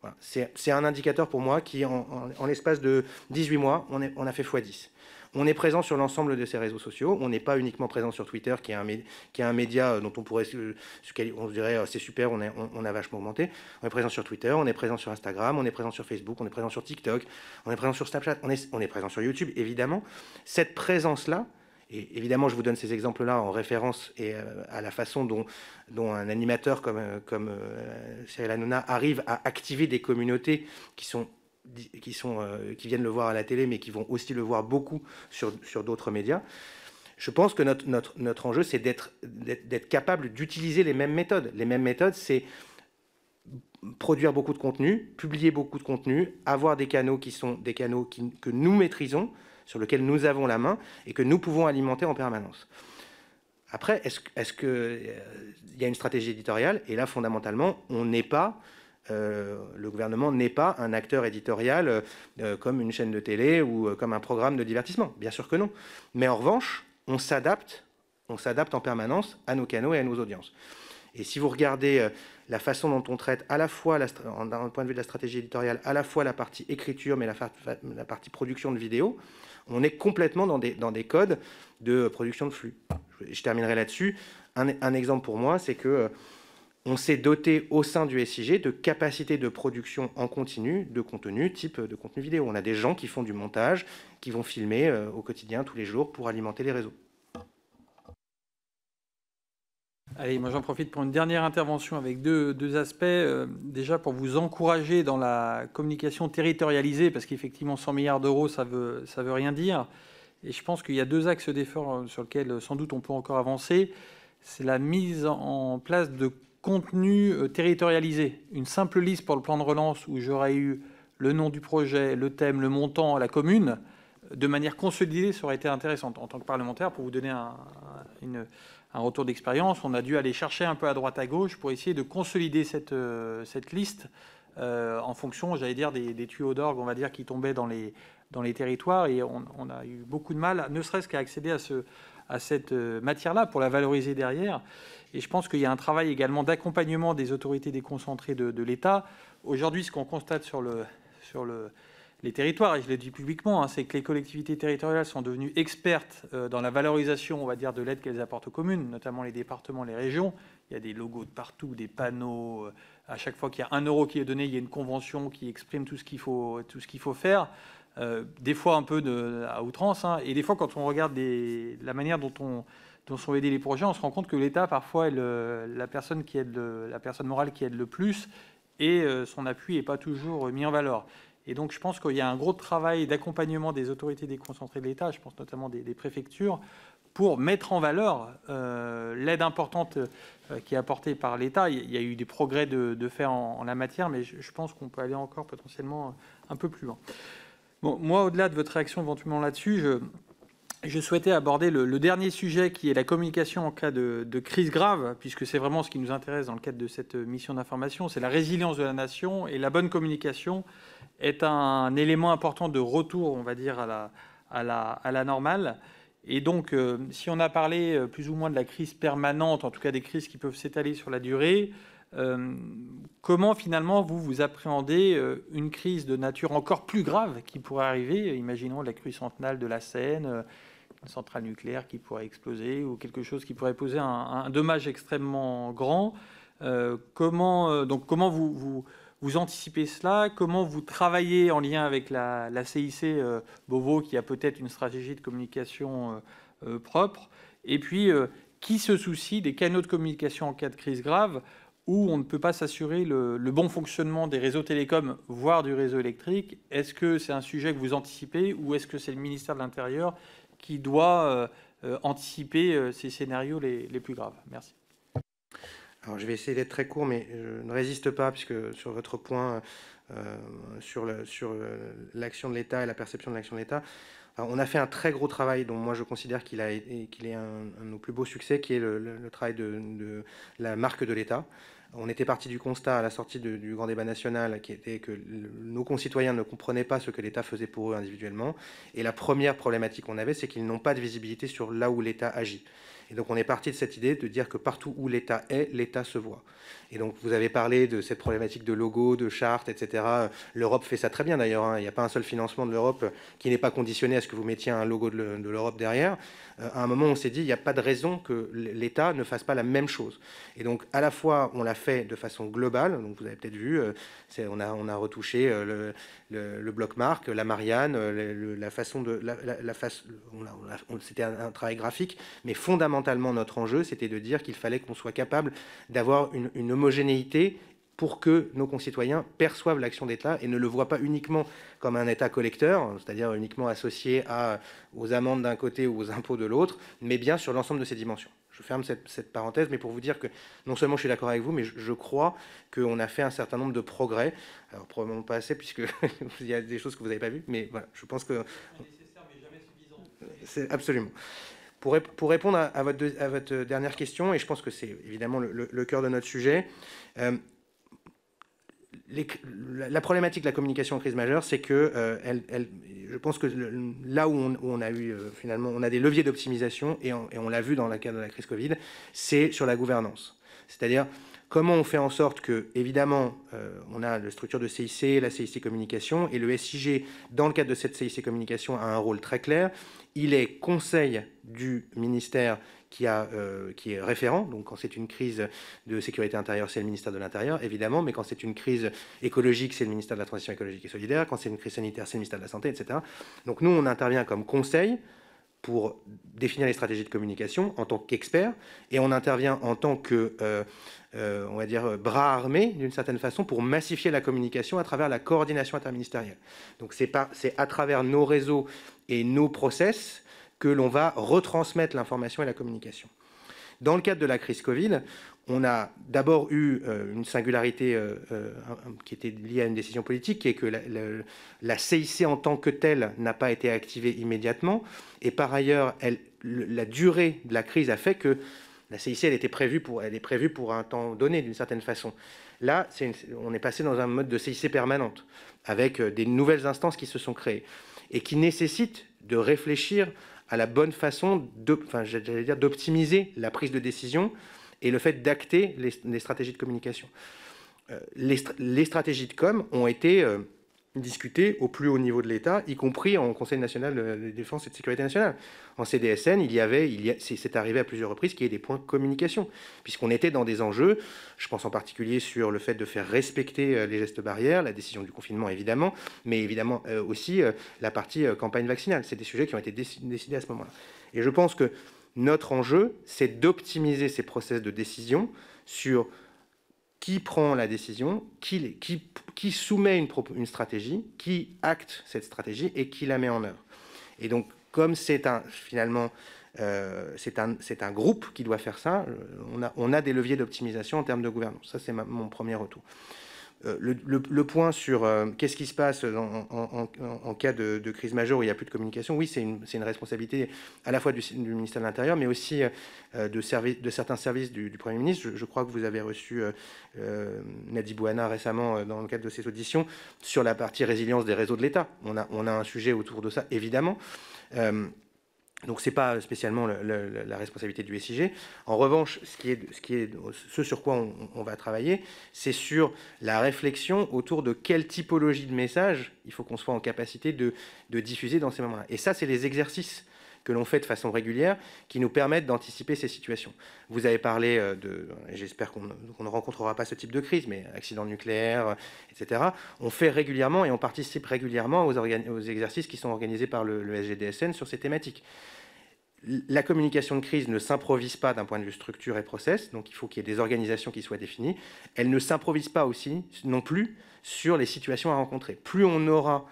Voilà. C'est un indicateur pour moi qui, en l'espace de 18 mois, on a fait x10. On est présent sur l'ensemble de ces réseaux sociaux. On n'est pas uniquement présent sur Twitter, qui est un média dont on pourrait, on se dirait, c'est super, on a vachement augmenté. On est présent sur Twitter, on est présent sur Instagram, on est présent sur Facebook, on est présent sur TikTok, on est présent sur Snapchat, on est présent sur YouTube, évidemment. Cette présence-là, et évidemment, je vous donne ces exemples-là en référence et à la façon dont un animateur comme Cyril Hanouna arrive à activer des communautés qui viennent le voir à la télé, mais qui vont aussi le voir beaucoup sur d'autres médias. Je pense que notre enjeu, c'est d'être capable d'utiliser les mêmes méthodes. Les mêmes méthodes, c'est produire beaucoup de contenu, publier beaucoup de contenu, avoir des canaux qui sont des canaux que nous maîtrisons, sur lesquels nous avons la main et que nous pouvons alimenter en permanence. Après, est-ce qu'il y a une stratégie éditoriale? Et là, fondamentalement, on n'est pas... le gouvernement n'est pas un acteur éditorial comme une chaîne de télé ou comme un programme de divertissement. Bien sûr que non. Mais en revanche, on s'adapte en permanence à nos canaux et à nos audiences. Et si vous regardez la façon dont on traite à la fois, d'un point de vue de la stratégie éditoriale, à la fois la partie écriture, mais la partie production de vidéos, on est complètement dans des codes de production de flux. Je terminerai là-dessus. Un exemple pour moi, c'est que on s'est doté au sein du SIG de capacités de production en continu de contenu, type de contenu vidéo. On a des gens qui font du montage, qui vont filmer au quotidien, tous les jours, pour alimenter les réseaux. Allez, moi j'en profite pour une dernière intervention avec deux aspects. Déjà pour vous encourager dans la communication territorialisée, parce qu'effectivement 100 milliards d'euros, ça veut rien dire. Et je pense qu'il y a deux axes d'effort sur lesquels sans doute on peut encore avancer. C'est la mise en place de contenu territorialisé. Une simple liste pour le plan de relance où j'aurais eu le nom du projet, le thème, le montant, la commune, de manière consolidée, ça aurait été intéressant. En tant que parlementaire, pour vous donner un retour d'expérience, on a dû aller chercher un peu à droite à gauche pour essayer de consolider cette liste en fonction, j'allais dire, des tuyaux d'orgue, on va dire, qui tombaient dans les territoires. Et on a eu beaucoup de mal, ne serait-ce qu'à accéder à cette matière-là pour la valoriser derrière. Et je pense qu'il y a un travail également d'accompagnement des autorités déconcentrées de l'État. Aujourd'hui, ce qu'on constate sur les territoires, et je l'ai dit publiquement, c'est que les collectivités territoriales sont devenues expertes dans la valorisation, on va dire, de l'aide qu'elles apportent aux communes, notamment les départements, les régions. Il y a des logos de partout, des panneaux. À chaque fois qu'il y a 1 euro qui est donné, il y a une convention qui exprime tout ce qu'il faut faire. Des fois un peu à outrance, et des fois quand on regarde la manière dont sont aidés les projets, on se rend compte que l'État parfois est la personne morale qui aide le plus, et son appui n'est pas toujours mis en valeur. Et donc je pense qu'il y a un gros travail d'accompagnement des autorités déconcentrées de l'État, je pense notamment des préfectures, pour mettre en valeur l'aide importante qui est apportée par l'État. Il y a eu des progrès de fait en la matière, mais je pense qu'on peut aller encore potentiellement un peu plus loin. Bon, moi, au-delà de votre réaction éventuellement là-dessus, je souhaitais aborder le dernier sujet qui est la communication en cas de crise grave, puisque c'est vraiment ce qui nous intéresse dans le cadre de cette mission d'information. C'est la résilience de la nation, et la bonne communication est un élément important de retour, on va dire, à la normale. Et donc, si on a parlé plus ou moins de la crise permanente, en tout cas des crises qui peuvent s'étaler sur la durée, comment finalement vous appréhendez une crise de nature encore plus grave qui pourrait arriver? Imaginons la crue centenale de la Seine, une centrale nucléaire qui pourrait exploser, ou quelque chose qui pourrait poser un dommage extrêmement grand. Comment vous anticipez cela? Comment vous travaillez en lien avec la CIC Beauvau, qui a peut-être une stratégie de communication propre? Et puis, qui se soucie des canaux de communication en cas de crise grave, où on ne peut pas s'assurer le bon fonctionnement des réseaux télécoms, voire du réseau électrique? Est-ce que c'est un sujet que vous anticipez, ou est-ce que c'est le ministère de l'Intérieur qui doit anticiper ces scénarios les plus graves? Merci. Alors, je vais essayer d'être très court, mais je ne résiste pas, puisque sur votre point, sur l'action de l'État et la perception de l'action de l'État, Alors, on a fait un très gros travail dont moi je considère qu'il est un de nos plus beaux succès, qui est le travail de la marque de l'État. On était parti du constat à la sortie du grand débat national qui était que nos concitoyens ne comprenaient pas ce que l'État faisait pour eux individuellement. Et la première problématique qu'on avait, c'est qu'ils n'ont pas de visibilité sur là où l'État agit. Et donc on est parti de cette idée de dire que partout où l'État est, l'État se voit. Et donc vous avez parlé de cette problématique de logo, de charte, etc. L'Europe fait ça très bien d'ailleurs, hein. Il n'y a pas un seul financement de l'Europe qui n'est pas conditionné à ce que vous mettiez un logo de l'Europe derrière. À un moment, on s'est dit, il n'y a pas de raison que l'État ne fasse pas la même chose. Et donc, à la fois, on l'a fait de façon globale. Donc, vous avez peut-être vu, on a retouché le bloc-marque, la Marianne, la façon de... C'était un travail graphique, mais fondamentalement, notre enjeu, c'était de dire qu'il fallait qu'on soit capable d'avoir une homogénéité pour que nos concitoyens perçoivent l'action d'État et ne le voient pas uniquement comme un État collecteur, c'est-à-dire uniquement associé aux amendes d'un côté ou aux impôts de l'autre, mais bien sur l'ensemble de ces dimensions. Je ferme cette parenthèse, mais pour vous dire que non seulement je suis d'accord avec vous, mais je crois qu'on a fait un certain nombre de progrès. Alors probablement pas assez, puisque il y a des choses que vous n'avez pas vues, mais voilà, je pense que... Nécessaire, mais jamais suffisant. C'est absolument. Pour répondre à votre dernière question, et je pense que c'est évidemment le cœur de notre sujet, la problématique de la communication en crise majeure, c'est que je pense que là où on a eu finalement, on a des leviers d'optimisation, et on l'a vu dans le cadre de la crise Covid, c'est sur la gouvernance. C'est-à-dire comment on fait en sorte que, évidemment, on a la structure de CIC, la CIC Communication, et le SIG, dans le cadre de cette CIC Communication, a un rôle très clair. Il est conseil du ministère qui est référent. Donc, quand c'est une crise de sécurité intérieure, c'est le ministère de l'Intérieur, évidemment, mais quand c'est une crise écologique, c'est le ministère de la Transition écologique et solidaire. Quand c'est une crise sanitaire, c'est le ministère de la Santé, etc. Donc, nous, on intervient comme conseil pour définir les stratégies de communication en tant qu'expert, et on intervient en tant que, on va dire, bras armé, d'une certaine façon, pour massifier la communication à travers la coordination interministérielle. Donc, c'est à travers nos réseaux et nos process que l'on va retransmettre l'information et la communication. Dans le cadre de la crise Covid, on a d'abord eu une singularité qui était liée à une décision politique, qui est que la CIC en tant que telle n'a pas été activée immédiatement. Et par ailleurs, la durée de la crise a fait que la CIC, elle est prévue pour un temps donné, d'une certaine façon. Là, on est passé dans un mode de CIC permanente, avec des nouvelles instances qui se sont créées, et qui nécessitent de réfléchir à la bonne façon d'optimiser la prise de décision et le fait d'acter les stratégies de communication. Les stratégies de com ont été discutées au plus haut niveau de l'État, y compris en Conseil national de défense et de sécurité nationale. En CDSN, c'est arrivé à plusieurs reprises qu'il y ait des points de communication, puisqu'on était dans des enjeux, je pense en particulier sur le fait de faire respecter les gestes barrières, la décision du confinement évidemment, mais évidemment aussi la partie campagne vaccinale. C'est des sujets qui ont été décidés à ce moment-là. Et je pense que notre enjeu, c'est d'optimiser ces process de décision sur qui prend la décision, qui soumet une stratégie, qui acte cette stratégie et qui la met en œuvre. Et donc, comme c'est un groupe qui doit faire ça, on a des leviers d'optimisation en termes de gouvernance. Ça, c'est mon premier retour. Le point sur qu'est-ce qui se passe en cas de crise majeure où il n'y a plus de communication, oui, c'est une responsabilité à la fois du ministère de l'Intérieur, mais aussi de certains services du Premier ministre. Je crois que vous avez reçu Nadi Bouana récemment dans le cadre de ces auditions sur la partie résilience des réseaux de l'État. On a un sujet autour de ça, évidemment. Donc, ce n'est pas spécialement la responsabilité du SIG. En revanche, ce sur quoi on va travailler, c'est sur la réflexion autour de quelle typologie de messages il faut qu'on soit en capacité de diffuser dans ces moments-là. Et ça, c'est les exercices que l'on fait de façon régulière qui nous permettent d'anticiper ces situations. Vous avez parlé j'espère qu'on ne rencontrera pas ce type de crise, mais accident nucléaire, etc. On fait régulièrement et on participe régulièrement aux exercices qui sont organisés par le SGDSN sur ces thématiques. La communication de crise ne s'improvise pas d'un point de vue structure et process, donc il faut qu'il y ait des organisations qui soient définies. Elle ne s'improvise pas aussi non plus sur les situations à rencontrer. Plus on aura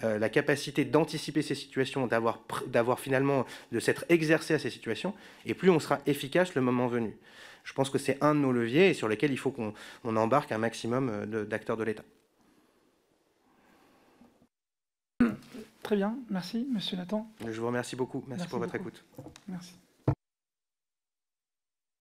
la capacité d'anticiper ces situations, d'avoir finalement, de s'être exercé à ces situations, et plus on sera efficace le moment venu. Je pense que c'est un de nos leviers et sur lesquels il faut qu'on embarque un maximum d'acteurs de l'État. Très bien, merci, monsieur Nathan. Je vous remercie beaucoup. Merci pour votre beaucoup. écoute. Merci.